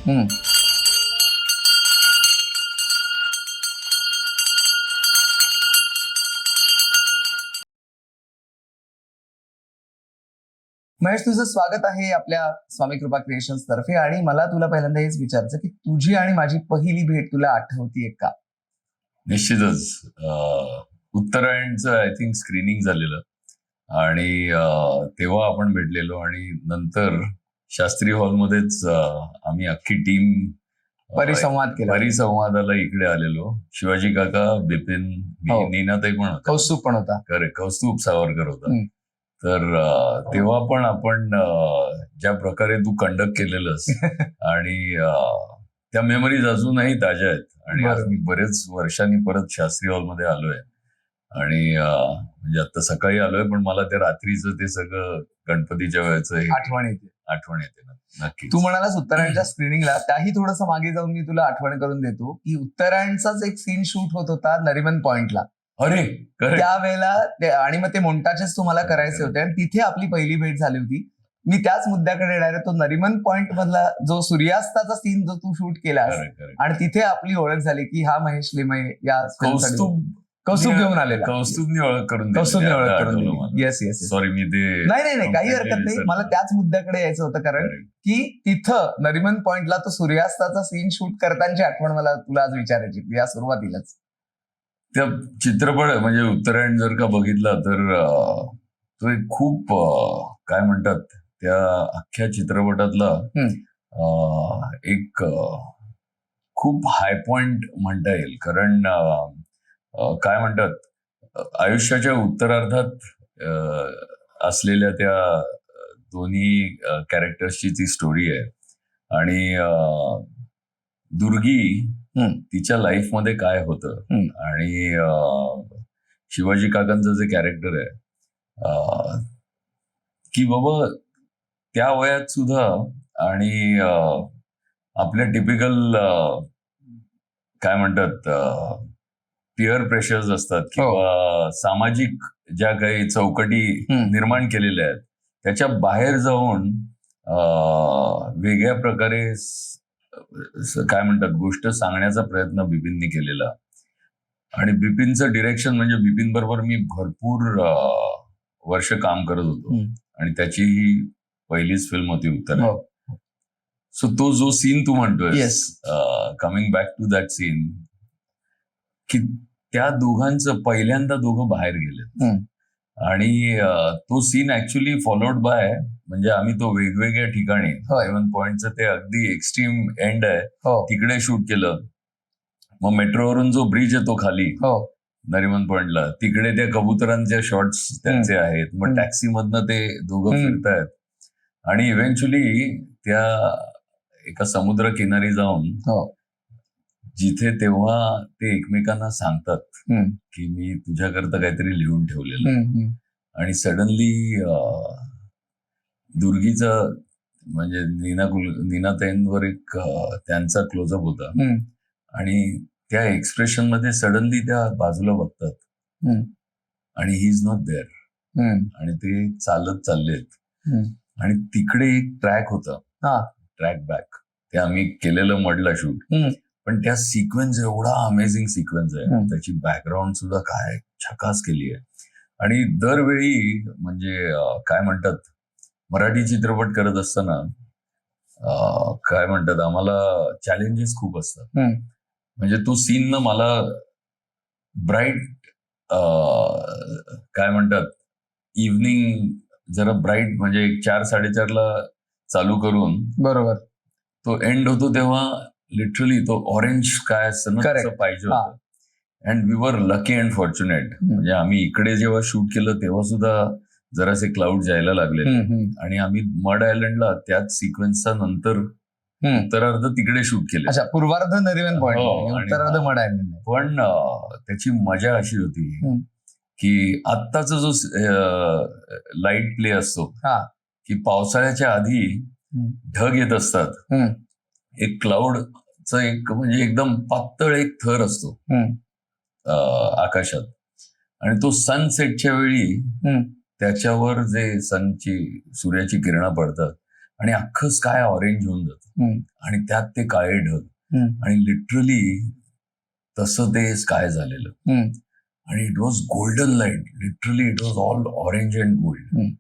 महेश, तुझं स्वागत आहे आपल्या स्वामी कृपा क्रिएशन्स तर्फे. आणि मला तुला पहिल्यांदा हेच विचारायचं की तुझी आणि माझी पहिली भेट तुला आठवतीये का? निश्चितच. उत्तरायणचं आय थिंक स्क्रीनिंग झालेलं आणि तेव्हा आपण भेटलेलो आणि नंतर शास्त्री हॉलमध्येच आम्ही अख्खी टीम परिसंवाद केला. परिसंवादाला इकडे आलेलो. शिवाजी काका, बिपिन, नीनाताई पण होता, कौस्तुभ पण होता. करेक्ट, कौस्तुभ सावरकर होता. तर तेव्हा पण आपण ज्या प्रकारे तू कंडक्ट केलेलंस आणि त्या मेमरीज अजूनही ताज्या आहेत. आणि आज मी बरेच वर्षांनी परत शास्त्री हॉलमध्ये आलोय आणि म्हणजे आता सकाळी आलोय, पण मला त्या रात्रीचं ते सगळं गणपतीच्या वेळेचं आठवण येते नक्की. तू म्हणालास उत्तरायणच्या स्क्रीनिंगला, त्याही थोडंसं मागे जाऊन मी तुला आठवण करून देतो की उत्तरायणचाच एक सीन शूट होत होता नरिमन पॉइंटला. अरे त्यावेळेला आणि मग ते मोंटाजेस तुम्हाला करायचे होते आणि तिथे आपली पहिली भेट झाली होती. मी त्याच मुद्द्याकडे येणार आहे. तो नरिमन पॉइंट मधला जो सूर्यास्ताचा सीन जो तू शूट केलास आणि तिथे आपली ओळख झाली की हा महेश लिमये या कौस्तुभ घेऊन आलेला. कौस्तुभनी ओळख करून दिली. येस येस, सॉरी मी ते नाही काही हरकत नाही. मला त्याच मुद्द्याकडे यायचं होतं, कारण की तिथं नरिमन पॉइंटला तो सूर्यास्ताचा सीन शूट करतानाची आठवण मला तुला आज विचारायची या सुरुवातीलाच. त्या चित्रपट म्हणजे उत्तरायण जर का बघितला तर तो एक खूप काय म्हणतात त्या अख्ख्या चित्रपटातला एक खूप हाय पॉइंट म्हणता येईल. कारण काय म्हणतात आयुष्याच्या उत्तरार्धात असलेल्या त्या दोन्ही कॅरेक्टर्सची ती स्टोरी आहे. आणि दुर्गी तिच्या लाईफ मध्ये काय होतं आणि शिवाजी काकांचं जे कॅरेक्टर आहे की बाबा त्या वयात सुद्धा आणि आपल्या टिपिकल काय म्हणतात पिअर प्रेशर्स असतात किंवा सामाजिक ज्या काही चौकटी निर्माण केलेल्या आहेत त्याच्या बाहेर जाऊन वेगळ्या प्रकारे काय म्हणतात गोष्ट सांगण्याचा प्रयत्न बिपिननी केलेला. आणि बिपिनचं डिरेक्शन म्हणजे बिपिन बरोबर मी भरपूर वर्ष काम करत होतो आणि त्याची ही पहिलीच फिल्म होती उत्तरायण. सो तो जो सीन तू म्हणतोय, coming back to that scene, की त्या दोघांचं पहिल्यांदा दोघं बाहेर गेले आणि तो सीन ऍक्च्युली फॉलोड बाय म्हणजे आम्ही तो वेगवेगळ्या ठिकाणी नरिमन पॉइंटचं ते अगदी एक्स्ट्रीम एंड आहे तिकडे शूट केलं. मग मेट्रोवरून जो ब्रिज येतो खाली नरिमन पॉइंटला तिकडे त्या कबुतरांचे शॉट्स त्यांचे आहेत. मग टॅक्सी मधनं ते दोघं फिरतायत आणि इव्हेंच्युअली त्या एका समुद्र किनारी जाऊन जिथे तेव्हा ते एकमेकांना सांगतात की मी तुझ्याकरता काहीतरी लिहून ठेवलेलं. आणि सडनली दुर्गीचा म्हणजे नीनाताईंवर एक त्यांचा क्लोजअप होता आणि त्या एक्सप्रेशन मध्ये सडनली त्या बाजूला बघतात आणि ही इज नॉट देअर आणि ते चालत चाललेत आणि तिकडे एक ट्रॅक होता, ट्रॅक बॅक, ते आम्ही केलेलं मडला शूट. पण त्या सिक्वेन्स एवढा अमेझिंग सिक्वेन्स आहे, त्याची बॅकग्राऊंड सुद्धा काय झकास केली आहे. आणि दरवेळी म्हणजे काय म्हणतात मराठी चित्रपट करत असताना काय म्हणतात आम्हाला चॅलेंजेस खूप असतात. म्हणजे तो सीन ना मला ब्राईट काय म्हणतात इव्हनिंग जरा ब्राईट म्हणजे 4-4:30 चालू करून बरोबर तो एंड होतो तेव्हा लिटरली तो ऑरेंज काय असतं ना तसं पाहिजे होतं. And we were lucky and fortunate. म्हणजे आम्ही इकडे जेव्हा शूट केलं तेव्हा सुद्धा जरासे क्लाउड यायला लागले आणि आम्ही मड आयलंडला त्याच सिक्वेन्सचा नंतर उत्तरार्ध तिकडे शूट केले. पूर्वार्ध नरिमन पॉइंट, उत्तरार्ध मड आयलंड. पण त्याची मजा अशी होती की आत्ताचा जो लाईट प्ले असतो की पावसाळ्याच्या आधी ढग येत असतात, एक क्लाउडचा एक म्हणजे एकदम पातळ एक थर असतो आकाशात आणि तो सनसेटच्या वेळी त्याच्यावर जे सूर्याची किरणं पडतात आणि अख्खं स्काय ऑरेंज होऊन जातं आणि त्यात ते काळे ढग आणि लिटरली तसं ते स्काय झालेलं आणि it was golden light, literally it was all orange and gold.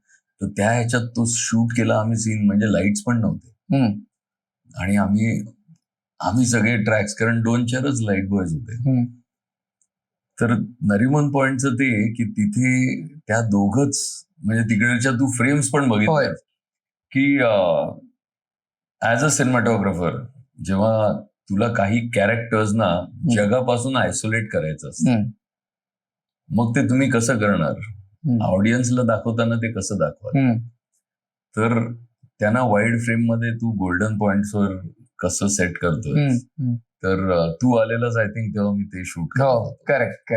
तर त्या ह्याच्यात तो शूट केला आम्ही सीन, म्हणजे लाईट्स पण नव्हते आणि आम्ही सगळे ट्रॅक्स, कारण 2-4च लाईट बॉयज होते. तर नरिमन पॉइंटचं ते की तिथे त्या दोघच, म्हणजे तिकडच्या तू फ्रेम्स पण बघितल्या की ऍज अ सिनेमॅटोग्राफर जेव्हा तुला काही कॅरेक्टर्सना जगापासून आयसोलेट करायचं असतं, मग ते तुम्ही कसं करणार, ऑडियन्सला दाखवताना ते कसं दाखवा, तर त्यांना वाईड फ्रेम मध्ये तू गोल्डन पॉइंट्सवर कसं सेट करतोय. तर तू आलेलाच आय थिंक तेव्हा मी ते शूट करेक्ट.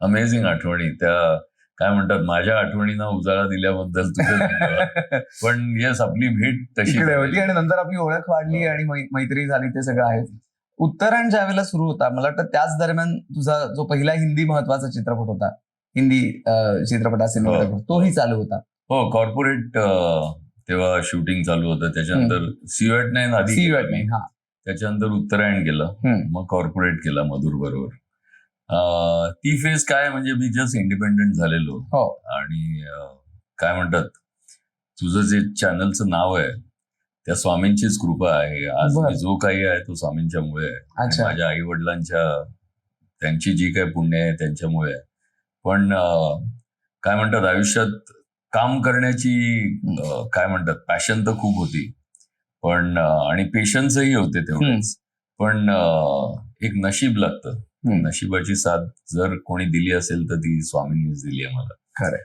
अमेझिंग आठवणी त्या, काय म्हणतात, माझ्या आठवणींना उजाळा दिल्याबद्दल तुझं पण येस, आपली भेट तशी होती आणि नंतर आपली ओळख वाढली आणि मैत्री झाली, ते सगळं आहे. उत्तरायण ज्या वेळेला सुरू होता, मला वाटतं त्याच दरम्यान तुझा जो पहिला हिंदी महत्वाचा चित्रपट होता, हिंदी चित्रपट सिनेमा, तोही चालू होता. हो, कॉर्पोरेट तेव्हा शूटिंग चालू होतं. त्याच्यानंतर CUET-9 आधी, त्याच्यानंतर उत्तरायण केलं, मग कॉर्पोरेट केला मधुर बरोबर. ती फेज काय, म्हणजे मी जस्ट इंडिपेंडेंट झालेलो आणि काय म्हणतात, तुझं जे चॅनलचं नाव आहे त्या स्वामींचीच कृपा आहे. आज मी जो काही आहे तो स्वामींच्यामुळे आहे, माझ्या आई वडिलांच्या, त्यांची जी काही पुण्य आहे त्यांच्यामुळे आहे. पण काय म्हणतात, आयुष्यात काम करण्याची काय म्हणतात पॅशन तर खूप होती, पण आणि पेशन्सही होते तेवढेच, पण एक नशीब लागतं. नशिबाची साथ जर कोणी दिली असेल तर ती स्वामींनीच दिली आहे मला. खरं,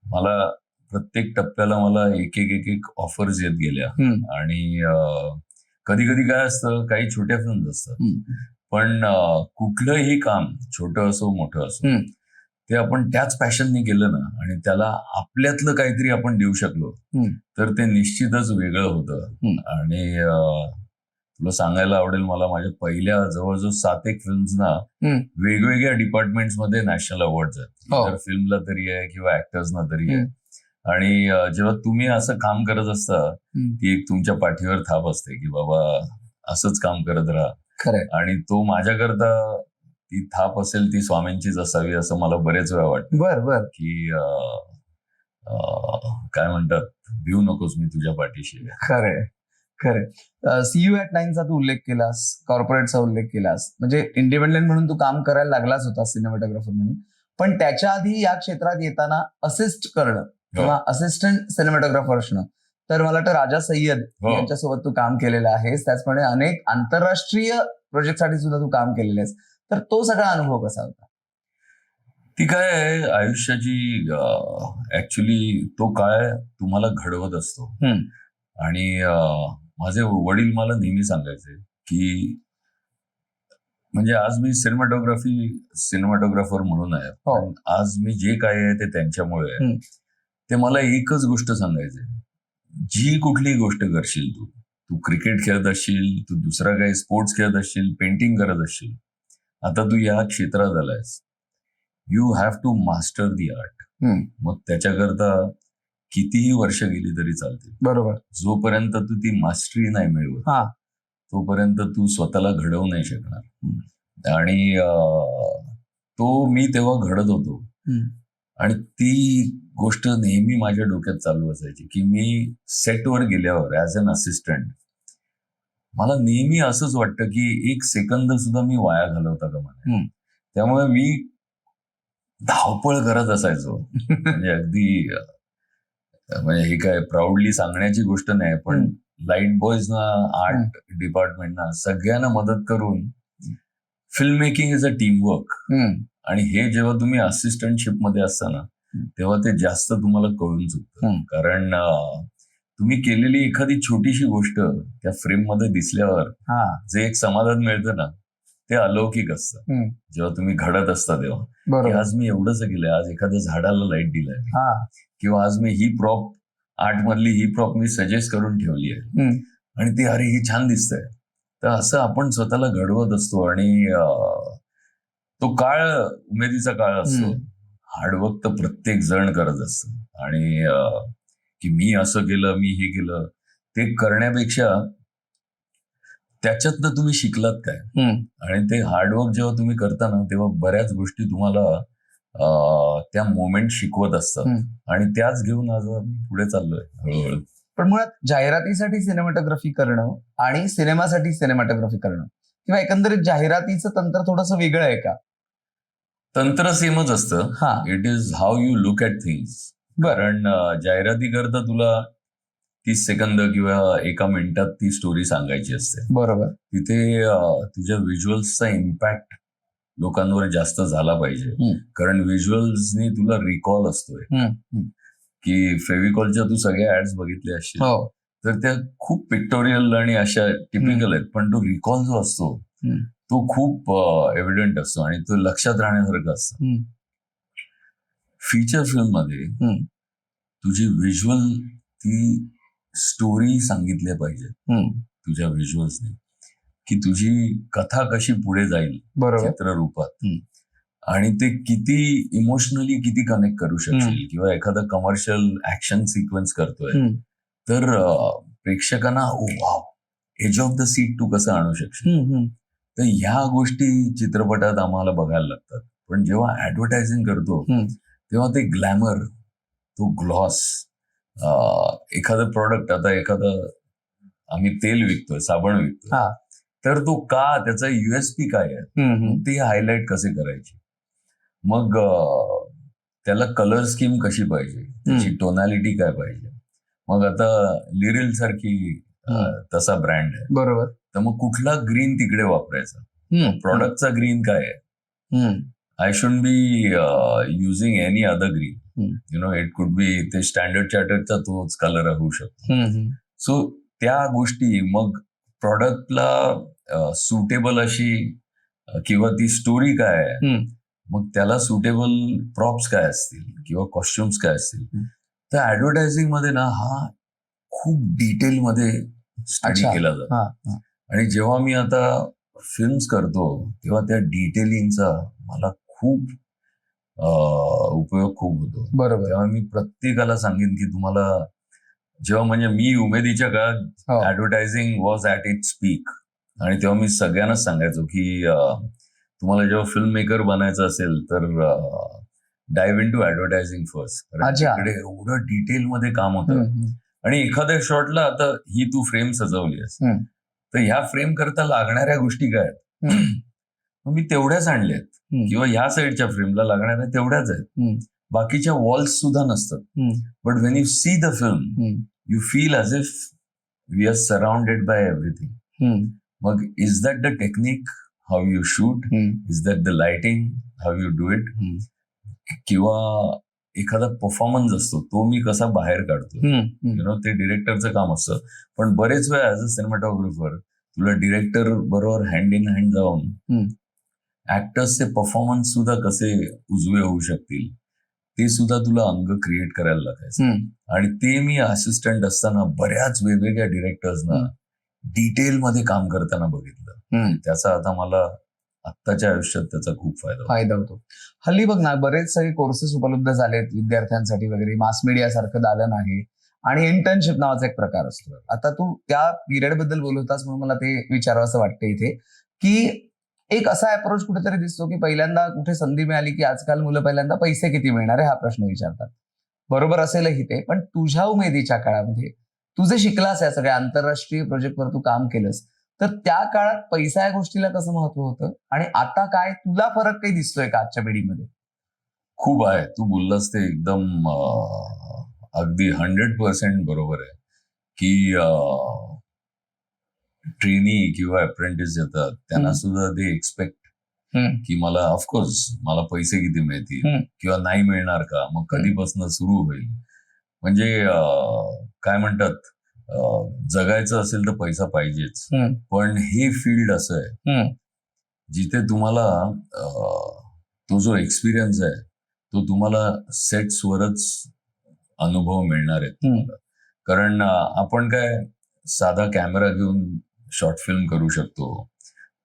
मला प्रत्येक टप्प्याला मला एक ऑफर्स येत गेल्या आणि कधी कधी काय असतं, काही छोट्या फिल्म्स असतात, पण कुठलंही काम छोटं असो मोठं असो, ते आपण त्याच पॅशनने केलं ना आणि त्याला आपल्यातलं काहीतरी आपण देऊ शकलो तर ते निश्चितच वेगळं होतं. आणि तुला सांगायला आवडेल, मला माझ्या पहिल्या जवळजवळ 7 फिल्म्सना वेगवेगळ्या डिपार्टमेंट्समध्ये नॅशनल अवॉर्ड्स आहेत, फिल्मला तरी आहे किंवा ऍक्टर्सना तरी आहे. आणि जेव्हा तुम्ही असं काम करत असता, ती एक तुमच्या पाठीवर थाप असते की बाबा असंच काम करत राहा. आणि तो माझ्याकरता ती थाप असेल ती स्वामींचीच असावी असं मला बरेच वेळा वाटतं. की काय म्हणतात, भिऊ नकोस, मी तुझ्या पाठीशी. खरंय. CUET-9चा तू उल्लेख केलास, कॉर्पोरेटचा उल्लेख केलास, म्हणजे इंडिपेंडेंट म्हणून तू काम करायला लागलाच होता सिनेमॅटोग्राफर म्हणून, पण त्याच्या आधी या क्षेत्रात येताना असिस्ट करणं किंवा असिस्टंट सिनेमॅटोग्राफर असणं, तर मला वाटतं राजा सय्यद यांच्यासोबत तू काम केलेलं आहेस. त्याचप्रमाणे अनेक आंतरराष्ट्रीय प्रोजेक्टसाठी सुद्धा तू काम केलेलं आहेस. तर तो सगळा अनुभव कसा होता? ती काय आहे, आयुष्याची ऍक्च्युली तो काळ तुम्हाला घडवत असतो. आणि माझे वडील मला नेहमी सांगायचे की, म्हणजे आज मी सिनेमॅटोग्राफर म्हणून आहे, पण आज मी जे काही आहे ते त्यांच्यामुळे आहे. ते मला एकच गोष्ट सांगायचे, जी कुठली गोष्ट करशील, तू क्रिकेट खेळत असशील, तू दुसरा काही स्पोर्ट्स खेळत असशील, पेंटिंग करत असशील, आता तू या क्षेत्रात आलायस, you have to master the art. मग त्याच्याकरता कितीही वर्ष गेली तरी चालते. बरोबर. जोपर्यंत तू ती मास्टरी नाही मिळवत तोपर्यंत तू स्वतःला घडवू नाही शकणार. आणि तो मी तेव्हा घडत होतो आणि ती गोष्ट नेहमी माझ्या डोक्यात चालू असायची की मी सेटवर गेल्यावर ऍज अन असिस्टंट मला नेहमी असंच वाटतं की एक सेकंद सुद्धा मी वाया घालवता कामा नये. त्यामुळे मी धावपळ करत असायचो. म्हणजे अगदी, म्हणजे हे काय प्राऊडली सांगण्याची गोष्ट नाही, पण लाईट बॉयजना, आर्ट डिपार्टमेंटना, सगळ्यांना मदत करून film making is a team work. आणि हे जेव्हा तुम्ही असिस्टंटशिप मध्ये असताना तेव्हा ते जास्त तुम्हाला कळून चुकतं. कारण तुम्ही केलेली एखादी छोटीशी गोष्ट त्या फ्रेम मध्ये दिसल्यावर जे एक समाधान मिळतं ना, ते अलौकिक असतं. जेव्हा तुम्ही घडत असता तेव्हा, की आज मी एवढंच केलंय, आज एखाद्या झाडाला लाईट दिलाय, किंवा आज मी ही प्रॉप, आर्ट मधली ही प्रॉप मी सजेस्ट करून ठेवली आहे आणि ती अरे ही छान दिसतंय. तर असं आपण स्वतःला घडवत असतो आणि तो काळ उमेदीचा काळ असतो. हार्डवर्क तर प्रत्येक जण करत असतो आणि की मी असं केलं, मी हे केलं, ते करण्यापेक्षा त्याच्यातनं तुम्ही शिकलात काय. आणि ते हार्डवर्क जेव्हा तुम्ही करता ना, तेव्हा बऱ्याच गोष्टी तुम्हाला त्या मोमेंट शिकवत असतात. आणि त्याच घेऊन आज पुढे चाललोय हळूहळू. पण मुळात जाहिरातीसाठी सिनेमॅटोग्राफी करणं आणि सिनेमासाठी सिनेमॅटोग्राफी करणं किंवा एकंदरीत जाहिरातीचं तंत्र थोडंसं वेगळं आहे का? तंत्र सेमच असतं. हा. It is how you look at things. कारण जाहिराती करता तुला 30 सेकंद किंवा 1 मिनिटात ती स्टोरी सांगायची असते. बरोबर. तिथे तुझ्या व्हिज्युअल्सचा इम्पॅक्ट लोकांवर जास्त झाला पाहिजे. कारण व्हिज्युअल्सनी तुला रिकॉल असतोय. की फेविकॉलच्या तू सगळ्या ऍड्स बघितल्या असतील तर त्या खूप पिक्टोरियल आणि अशा टिपिकल आहेत, पण तो रिकॉल जो असतो तो खूप एव्हिडंट असतो आणि तो लक्षात राहण्यासारखं असतं. फीचर फिल्म मध्ये तुझी व्हिज्युअल ती स्टोरी सांगितल्या पाहिजे तुझ्या व्हिज्युअल्सने, की तुझी कथा कशी पुढे जाईल चित्ररूपात आणि ते किती इमोशनली किती कनेक्ट करू शकशील. किंवा एखादा कमर्शियल ऍक्शन सिक्वेन्स करतोय तर प्रेक्षकांना wow, edge of the seat तू कसं आणू शकशील. तर ह्या गोष्टी चित्रपटात आम्हाला बघायला लागतात. पण जेव्हा ऍडव्हर्टायझिंग करतो तेव्हा ते ग्लॅमर, तो ग्लॉस, एखादं प्रॉडक्ट, आता एखादं आम्ही तेल विकतोय, साबण विकतोय, तर तो का, त्याचा युएसपी काय आहे, ते हायलाइट कसे करायचे, मग त्याला कलर स्कीम कशी पाहिजे, त्याची टोनॅलिटी काय पाहिजे. मग आता लिरिल सारखी तसा ब्रँड आहे, बरोबर, तर मग कुठला ग्रीन तिकडे वापरायचा, प्रॉडक्टचा ग्रीन काय आहे. I should be using any other green, you know, it could be ते स्टँडर्ड चार्टर्डचा तोच कलर होऊ शकतो. सो त्या गोष्टी मग प्रॉडक्टला सुटेबल अशी किंवा ती स्टोरी काय आहे, मग त्याला सुटेबल प्रॉप्स काय असतील किंवा कॉस्ट्युम्स काय असतील. तर ऍडव्हर्टायझिंग मध्ये ना हा खूप डिटेल मध्ये स्टडी केला जातो. आणि जेव्हा मी आता फिल्म्स करतो तेव्हा त्या डिटेलिंगचा मला खूप उपयोग खूप होतो. बरोबर. तेव्हा मी प्रत्येकाला सांगेन की तुम्हाला जेव्हा, म्हणजे मी उमेदीच्या काळात advertising was at its peak, आणि तेव्हा मी सगळ्यांनाच सांगायचो की तुम्हाला जेव्हा फिल्म मेकर बनायचं असेल तर dive into advertising first. तिकडे एवढं डिटेलमध्ये काम होतं. आणि एखाद्या शॉटला आता ही तू फ्रेम सजवली आहेस, तर ह्या फ्रेम करता लागणाऱ्या गोष्टी काय आहेत, मी तेवढ्याच आणल्यात, किंवा ह्या साईडच्या फ्रेमला लागणाऱ्या तेवढ्याच आहेत, बाकीच्या वॉल्स सुद्धा नसतात. But when you see the film you feel as if we are surrounded by everything. मग is that the technique, how you shoot, is that the lighting, how you do it, किंवा एखादा performance असतो तो मी कसा बाहेर काढतो, you know, ते डिरेक्टरचं काम असतं. पण बरेच वेळा ऍज अ सिनेमॅटोग्राफर तुला डिरेक्टर बरोबर हँड इन हँड जाऊन ऍक्टर्सचे परफॉर्मन्स सुद्धा कसे उजवे होऊ शकतील ते सुद्धा तुला अंग क्रिएट करायला लागायचं. आणि ते मी असिस्टंट असताना बऱ्याच वेगवेगळ्या डिरेक्टर्सना डिटेलमध्ये काम करताना बघितलं. त्याचा आता मला आत्ताच्या आयुष्यात त्याचा खूप फायदा होतो. हल्ली बघ ना, बरेच सगळे कोर्सेस उपलब्ध झालेत विद्यार्थ्यांसाठी वगैरे. मास मीडिया सारखं दालन आहे आणि इंटर्नशिप नावाचा एक प्रकार असतो. आता तू त्या पिरियड बद्दल बोलवतास म्हणून मला ते विचारावंसं वाटतं इथे, की एक असा अप्रोच कुठेतरी दिसतो की पहिल्यांदा कुठे संधी मिळाली की आजकाल मुलं पहिल्यांदा पैसे किती मिळणार आहे हा प्रश्न विचारतात. बरोबर असेलही ते, पण तुझ्या उमेदीच्या काळामध्ये तू जे शिकलास, या सगळ्या आंतरराष्ट्रीय प्रोजेक्टवर तू काम केलंस, तर त्या काळात पैसा या गोष्टीला कसं महत्व होतं आणि आता काय, तुला फरक काही दिसतोय का आजच्या पिढीमध्ये? खूप आहे. तू बोललास ते एकदम अगदी 100% बरोबर आहे की ट्रेनी किंवा अप्रेंटिस येतात त्यांना सुद्धा ते एक्सपेक्ट की मला, ऑफकोर्स मला पैसे किती मिळतील किंवा नाही मिळणार का, मग कधीपासून सुरू होईल. म्हणजे काय म्हणतात, जगायचं असेल तर पैसा पाहिजेच. पण हे फील्ड असं आहे जिथे तुम्हाला तो जो एक्सपिरियन्स आहे तो तुम्हाला सेट्सवरच अनुभव मिळणार आहेत तुम्हाला. कारण आपण काय साधा कॅमेरा घेऊन शॉर्ट फिल्म करू शकतो,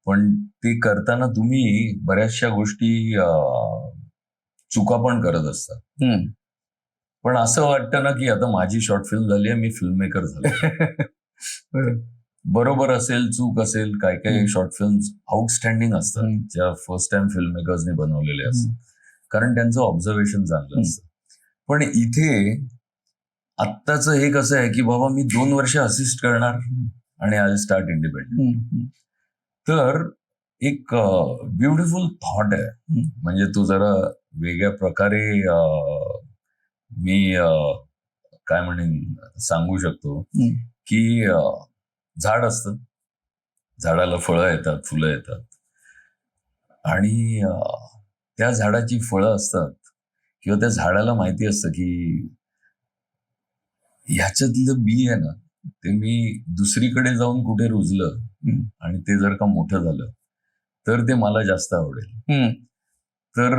पण ते करताना तुम्ही बऱ्याचशा गोष्टी चुका पण करत असता. पण असं वाटतं ना की आता माझी शॉर्ट फिल्म झाली आहे, मी फिल्म मेकर झालो. बरोबर असेल, चूक असेल, काय काय शॉर्ट फिल्म आउटस्टँडिंग असतात ज्या फर्स्ट टाइम फिल्म मेकर्सने बनवलेले असतात, कारण त्यांचं ऑब्झर्वेशन चांगलं असतं. पण इथे आत्ताचं हे कसं आहे की बाबा मी 2 वर्ष असिस्ट करणार आणि आय स्टार्ट इंडिपेंडेंट. तर एक ब्युटिफुल थॉट आहे, म्हणजे तो जरा वेगळ्या प्रकारे मी काय म्हणेन सांगू शकतो की झाड असतं, झाडाला फळं येतात, फुलं येतात, आणि त्या झाडाची फळं असतात किंवा त्या झाडाला माहिती असतं की ह्याच्यातलं बी आहे ना, ते मी दुसरीकडे जाऊन कुठे रुजलं आणि ते जर का मोठं झालं तर ते मला जास्त आवडेल. तर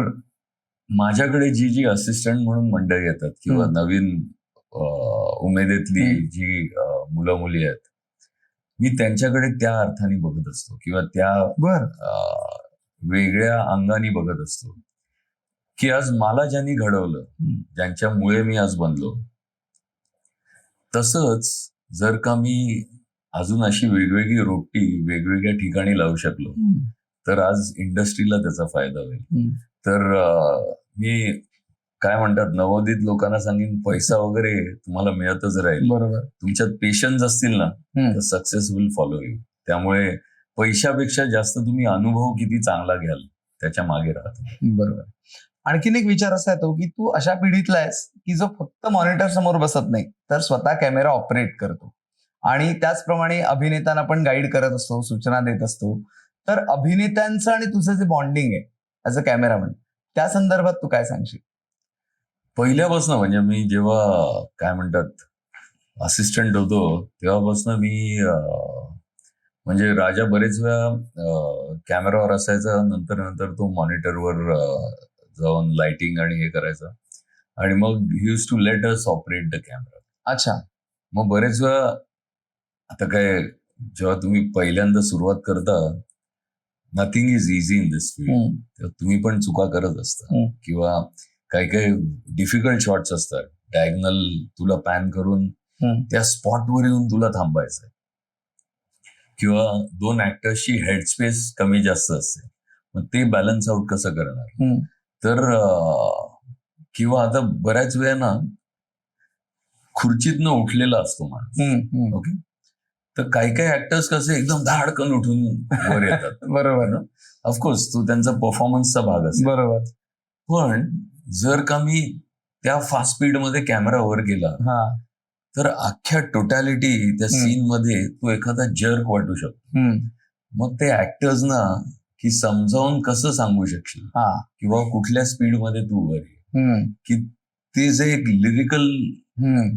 माझ्याकडे जी असिस्टंट म्हणून मंडळी येतात किंवा नवीन उमेदेतली जी मुलं मुली आहेत, मी त्यांच्याकडे त्या अर्थाने बघत असतो किंवा त्या वेगळ्या अंगाने बघत असतो की आज मला ज्यांनी घडवलं, ज्यांच्यामुळे मी आज बनलो, तसंच जर का मी अजून अशी वेगवेगळी रोपटी वेगवेगळ्या ठिकाणी लावू शकलो तर आज इंडस्ट्रीला त्याचा फायदा होईल. तर मी काय म्हणतात, नवोदित लोकांना सांगेन, पैसा वगैरे तुम्हाला मिळतच राहील, बरोबर, तुमच्यात पेशन्स असतील ना तर सक्सेस विल फॉलो यू. त्यामुळे पैशापेक्षा जास्त तुम्ही अनुभव किती चांगला घ्याल त्याच्या मागे राहतो. बरोबर. आणखीन एक विचार असा येतो की तू अशा पिढीतला आहेस की जो फक्त मॉनिटर समोर बसत नाही तर स्वतः कॅमेरा ऑपरेट करतो आणि त्याचप्रमाणे अभिनेत्यांना पण गाईड करत असतो, सूचना देत असतो. तर अभिनेत्यांचं आणि तुझं जे बॉन्डिंग आहे ऍज अ कॅमेरामन, त्या संदर्भात तू काय सांगशील? पहिल्यापासून, म्हणजे मी जेव्हा काय म्हणतात असिस्टंट होतो तेव्हापासून मी म्हणजे राजा बरेच वेळा कॅमेरावर असायचा, नंतर नंतर तो मॉनिटरवर जाऊन लाइटिंग आणि हे करायचा, आणि मग he use to let us operate the camera. अच्छा. मग बरेच वेळा आता काय, जेव्हा तुम्ही पहिल्यांदा सुरुवात करता, nothing is easy in this field. तुम्ही पण चुका करत असता किंवा काही काही डिफिकल्ट शॉट्स असतात, डायगनल तुला पॅन करून त्या स्पॉटवर येऊन तुला थांबायचंय, किंवा 2 ऍक्टर्सची हेड स्पेस कमी जास्त असते, मग ते बॅलन्स आउट कसं करणार. तर किंवा आता बऱ्याच वेळा ना खुर्चीतनं उठलेला असतो माणूस, ओके, तर काही काही ऍक्टर्स कसे एकदम धाडकन उठून वर येतात. बरोबर ना, ऑफकोर्स तो त्यांचा परफॉर्मन्सचा भाग असतो. बरोबर. पण जर का मी त्या फास्ट स्पीड मध्ये कॅमेरा वर गेला तर अख्ख्या टोटॅलिटी त्या सीन मध्ये तो एखादा जर्क वाटू शकतो. मग ते ऍक्टर्स ना की समजावून कसं सांगू शकशील किंवा कुठल्या स्पीड मध्ये तू वर ये, की ते जे एक लिरिकल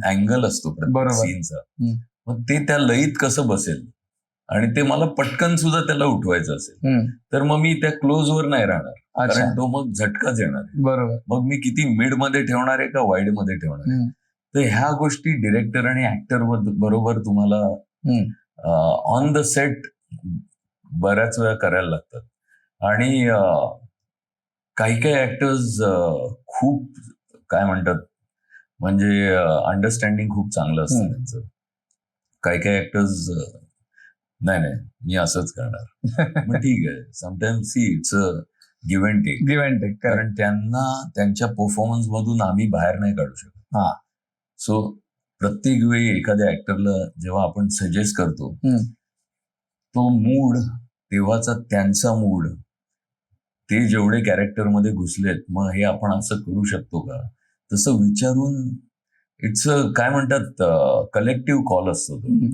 अँगल असतो प्रत्येक सीनचा, मग ते त्या लयीत कसं बसेल, आणि ते मला पटकन सुद्धा त्याला उठवायचं असेल तर मग मी त्या क्लोज वर नाही राहणार, कारण तो मग झटकाच येणार. बरोबर. मग मी किती मिड मध्ये ठेवणार आहे का वाईड मध्ये ठेवणार आहे, तर ह्या गोष्टी डिरेक्टर आणि ऍक्टर बरोबर तुम्हाला ऑन द सेट बऱ्याच वेळा करायला लागतात. आणि काही काही ऍक्टर्स खूप काय म्हणतात, म्हणजे अंडरस्टँडिंग खूप चांगलं असतं त्यांचं. काही काही ऍक्टर्स नाही मी असंच करणार, मग ठीक आहे, sometimes it's a give and take, कारण त्यांना त्यांच्या परफॉर्मन्स मधून आम्ही बाहेर नाही काढू शकत. सो प्रत्येक वेळी एखाद्या ऍक्टरला जेव्हा आपण सजेस्ट करतो, तो मूड तेव्हाचा त्यांचा मूड, ते जेवढे कॅरेक्टर मध्ये घुसलेत, मग हे आपण असं करू शकतो का, तसं विचारून इट्स काय म्हणतात कलेक्टिव्ह कॉल असतो तो.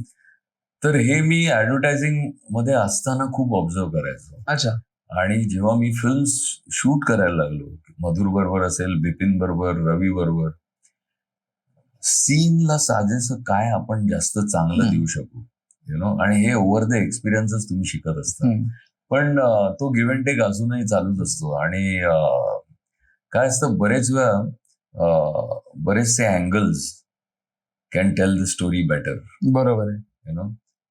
तर हे मी ऍडव्हर्टायझिंग मध्ये असताना खूप ऑब्झर्व करायचो. अच्छा. आणि जेव्हा मी फिल्म शूट करायला लागलो, मधुर बरोबर असेल, बिपिन बरोबर, रवी बरोबर, सीनला साजेसं काय आपण जास्त चांगलं देऊ शकू, आणि हे ओव्हर द एक्सपिरियन्सच तुम्ही शिकत असता. पण तो गिव्ह अँड टेक अजूनही चालूच असतो. आणि काय असतं, बरेच वेळा बरेचसे angles can tell the story better. बरोबर आहे.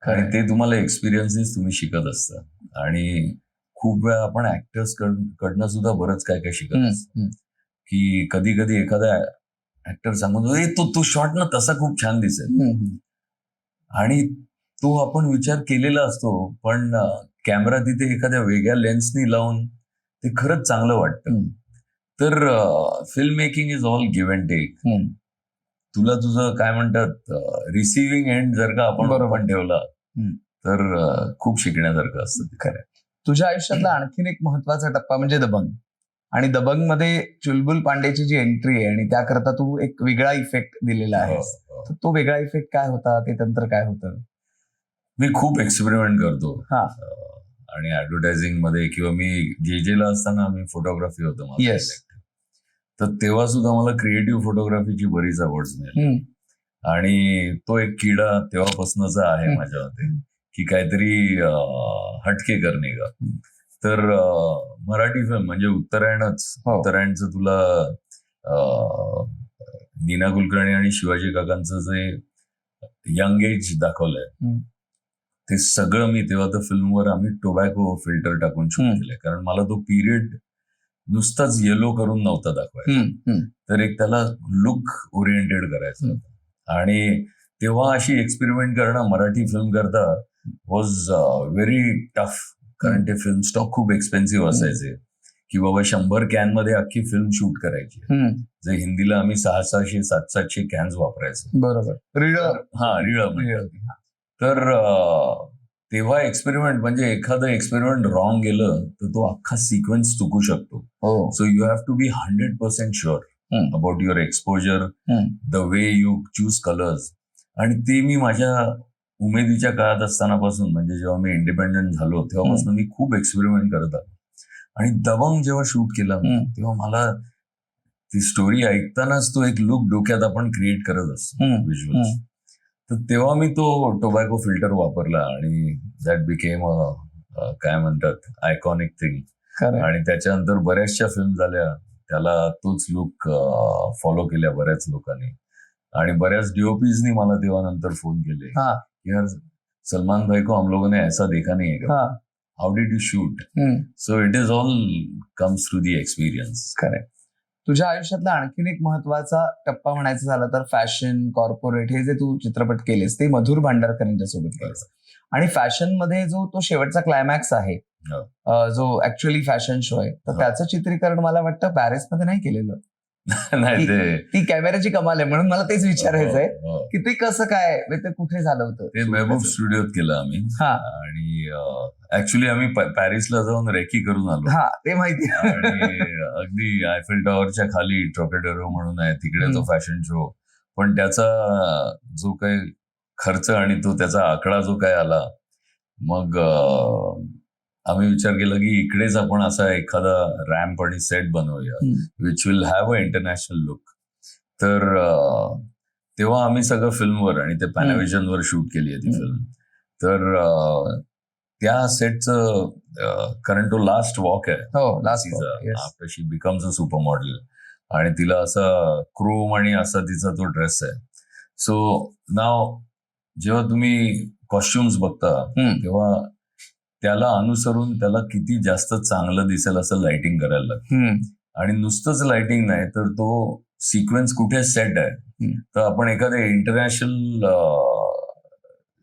आणि ते तुम्हाला एक्सपिरियन्सेस तुम्ही शिकत असता. आणि खूप वेळा आपण ऍक्टर्स कडनं सुद्धा बरंच काय काय शिकत असतो, की कधी कधी एखादा ऍक्टर सांगून तो शॉट ना तसा खूप छान दिसेल, आणि तो आपण विचार केलेला असतो, पण कॅमेरा तिथे एखाद्या वेगळ्या लेन्सनी लावून ते खरंच चांगलं वाटतं. तर film making is all give and take. तुला तुझं काय म्हणतात रिसिव्हिंग एंड जर का आपण ठेवला तर खूप शिकण्यासारखं असतं ते. खरं. तुझ्या आयुष्यातला आणखीन एक महत्वाचा टप्पा म्हणजे दबंग. आणि दबंग मध्ये चुलबुल पांडेची जी एंट्री आहे आणि त्याकरता तू एक वेगळा इफेक्ट दिलेला आहे, तर तो वेगळा इफेक्ट काय होता, ते तंत्र काय होतं? मी खूप एक्सपेरिमेंट करतो आणि ऍडव्हर्टायझिंग मध्ये किंवा मी जेजेला असताना मी फोटोग्राफी होतं माझं. तर तेव्हा सुद्धा मला क्रिएटिव्ह फोटोग्राफीची बरीच आवड मिळाली, आणि तो एक किडा तेव्हापासूनचा आहे माझ्यामध्ये की काहीतरी हटके करणे का. तर मराठी फिल्म म्हणजे उत्तरायणचं तुला नीना कुलकर्णी आणि शिवाजी काकांचं जे यंग एज दाखवलंय ते सगळं मी तेव्हा तर फिल्मवर आम्ही टोबॅको फिल्टर टाकून शूट केलंय, कारण मला तो पिरियड नुसताच येलो करून नव्हता दाखवायचा, तर एक त्याला लुक ओरिएंटेड करायचं होतं. आणि तेव्हा अशी एक्सपेरिमेंट करणं मराठी फिल्म करता वॉज व्हेरी टफ, कारण ते फिल्म स्टॉक खूप एक्सपेन्सिव्ह असायचे की बाबा 100 कॅन मध्ये अख्खी फिल्म शूट करायची. जे हिंदीला आम्ही 600-700 कॅन्स वापरायचो. बरोबर. रिळ. तर तेव्हा एक्सपेरिमेंट म्हणजे एखादं एक्सपेरिमेंट रॉंग गेलं तर तो अख्खा सिक्वेन्स चुकू शकतो. So you have to be 100% sure about your exposure, the way you choose colours. आणि ते मी माझ्या उमेदीच्या काळात असतानापासून, म्हणजे जेव्हा मी इंडिपेंडंट झालो तेव्हापासून मी खूप एक्सपेरिमेंट करत आलो. आणि दबंग जेव्हा शूट केला तेव्हा मला ती स्टोरी ऐकतानाच तो एक लुक डोक्यात आपण क्रिएट करत असतो व्हिज्युअल्स. तर तेव्हा मी तो टोबॅको फिल्टर वापरला आणि दॅट बिकेम काय म्हणतात आयकॉनिक थिंग. आणि त्याच्यानंतर बऱ्याचशा फिल्म झाल्या, त्याला तोच लुक फॉलो केल्या बऱ्याच लोकांनी, आणि बऱ्याच डीओपीजनी मला तेव्हा नंतर फोन केले, यार सलमान भाई को हम लोगों ने ऐसा देखा नहीं है का, how did you shoot. So it is all comes through the experience. Correct. तुझ्या आयुष्यातला आणखीन एक महत्वाचा टप्पा म्हणायचा झाला तर फॅशन, कॉर्पोरेट, हे जे तू चित्रपट केलेस ते मधुर भांडारकर यांच्यासोबत केलेस. आणि फॅशन मध्ये जो तो शेवटचा क्लायमॅक्स आहे, जो ऍक्च्युअली फॅशन शो आहे, तर त्याचं चित्रीकरण मला वाटतं पॅरिस मध्ये नाही केलेलं. नाही, ती कॅमेऱ्याची कमाल आहे, म्हणून मला तेच विचारायचं आहे की ते कसं काय, ते कुठे झालं होतं. ते मेहबूब स्टुडिओत केलं आम्ही, आणि ऍक्च्युली आम्ही पॅरिसला जाऊन रेकी करून आलो. ते माहिती. आणि अगदी आयफेल टॉवरच्या खाली ट्रॉकेडेरो म्हणून आहे, तिकडे तो फॅशन शो. पण त्याचा जो काही खर्च आणि तो त्याचा आकडा जो काय आला, मग आम्ही विचार केला की इकडेच आपण असा एखादा रॅम्प आणि सेट बनवूया which will have a international look. तर तेव्हा आम्ही सगळं फिल्मवर आणि ते पॅनाव्हिजनवर शूट केली आहे ती फिल्म. तर त्या सेटचं, कारण तो लास्ट वॉक आहे after she becomes a super model, आणि तिला असा क्रोम आणि असा तिचा तो ड्रेस आहे. सो नाव जेव्हा तुम्ही कॉस्ट्युम्स बघता तेव्हा त्याला अनुसरून त्याला किती जास्त चांगलं दिसेल असं लाइटिंग करायला लागतं. आणि नुसतंच लाइटिंग नाही तर तो सिक्वेन्स कुठे सेट आहे, तर आपण एखाद्या इंटरनॅशनल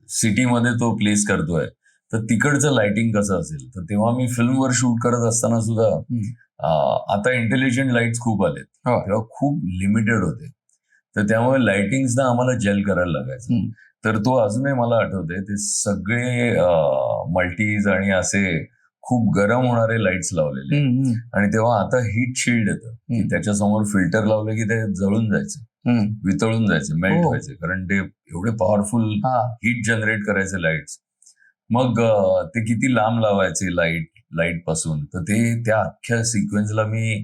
सिटीमध्ये तो प्लेस करतोय तर तिकडचं लाइटिंग कसं असेल. तर तेव्हा मी फिल्मवर शूट करत असताना सुद्धा आता इंटेलिजंट लाईट्स खूप आलेत, तेव्हा खूप लिमिटेड होते, तर त्यामुळे लाइटिंग्स ना आम्हाला जेल करायला लागायचं. तर तो अजूनही मला आठवतंय, ते सगळे मल्टीज आणि असे खूप गरम होणारे लाईट्स लावलेले, आणि तेव्हा आता हीट शिल्ड येतं की त्याच्यासमोर फिल्टर लावलं की ते जळून जायचे, वितळून जायचे, मेल्ट व्हायचे, कारण ते एवढे पॉवरफुल हीट जनरेट करायचे लाईट्स. मग ते किती लांब लावायचे लाईट पासून, तर ते त्या अख्ख्या सिक्वेन्सला मी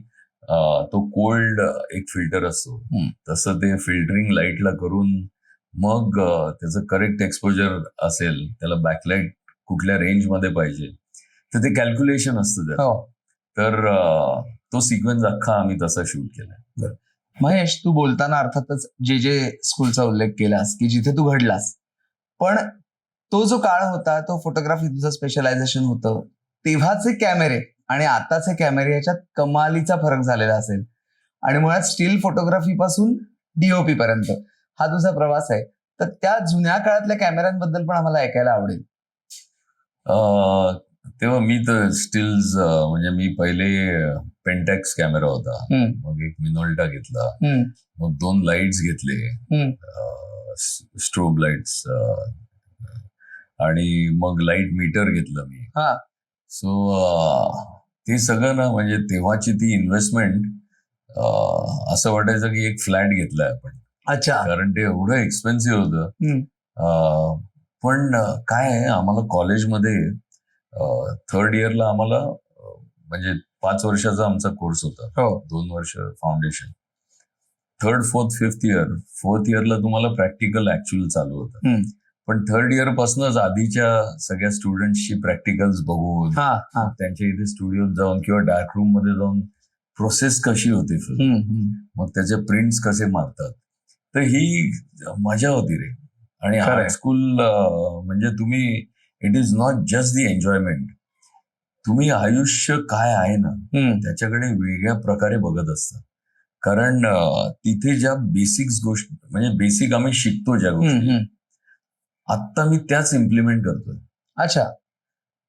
तो कोल्ड एक फिल्टर असतो तसं ते फिल्टरिंग लाईटला करून, मग त्याचं करेक्ट एक्सपोजर असेल, त्याला बॅकलाईट कुठल्या रेंजमध्ये पाहिजे, तर ते कॅल्क्युलेशन असतं त्यात. तर तो सिक्वेन्स अख्खा आम्ही तसा शूट केला. महेश, तू बोलताना अर्थातच जे स्कूलचा उल्लेख केलास की जिथे तू घडलास, पण तो जो काळ होता, तो फोटोग्राफी तुझं स्पेशलायझेशन होतं, तेव्हाचे कॅमेरे आणि आताचे कॅमेरे याच्यात कमालीचा फरक झालेला असेल. आणि मुळात स्टील फोटोग्राफी पासून डीओपी पर्यंत हा तुझा प्रवास आहे. तर त्या जुन्या काळातल्या कॅमेऱ्यांबद्दल पण आम्हाला ऐकायला आवडेल. तेव्हा मी तर स्टिल्स म्हणजे मी पहिले पेंटॅक्स कॅमेरा होता, मग एक मिनोल्टा घेतला, मग 2 लाईट्स घेतले, स्ट्रोब लाईट्स, आणि मग लाईट मीटर घेतलं मी. सो ते सगळं ना, म्हणजे तेव्हाची ती इन्व्हेस्टमेंट, असं वाटायचं की एक फ्लॅट घेतलाय आपण. अच्छा. कारण ते एवढं एक्सपेन्सिव्ह होतं. पण काय आहे, आम्हाला कॉलेजमध्ये 3rd इयरला आम्हाला म्हणजे 5 वर्षाचा आमचा कोर्स होता. 2 वर्ष foundation, 3rd, 4th, 5th year. 4th इयरला तुम्हाला प्रॅक्टिकल ऍक्च्युअल चालू होतं. पण 3rd इयर पासूनच आधीच्या सगळ्या स्टुडंट्सची प्रॅक्टिकल्स बघून, त्यांच्या इथे स्टुडिओत जाऊन किंवा डार्क रूम मध्ये जाऊन प्रोसेस कशी होते फिल्म, मग त्याचे प्रिंट्स कसे मारतात, तर ही मजा होती रे. आणि आर्ट स्कूल म्हणजे तुम्ही, it is not just the enjoyment, तुम्ही आयुष्य काय आहे ना त्याच्याकडे वेगळ्या प्रकारे बघत असता. कारण तिथे ज्या बेसिक्स गोष्टी, म्हणजे बेसिक आम्ही शिकतो ज्या गोष्टी, आत्ता मी त्याच इम्प्लिमेंट करतोय. अच्छा.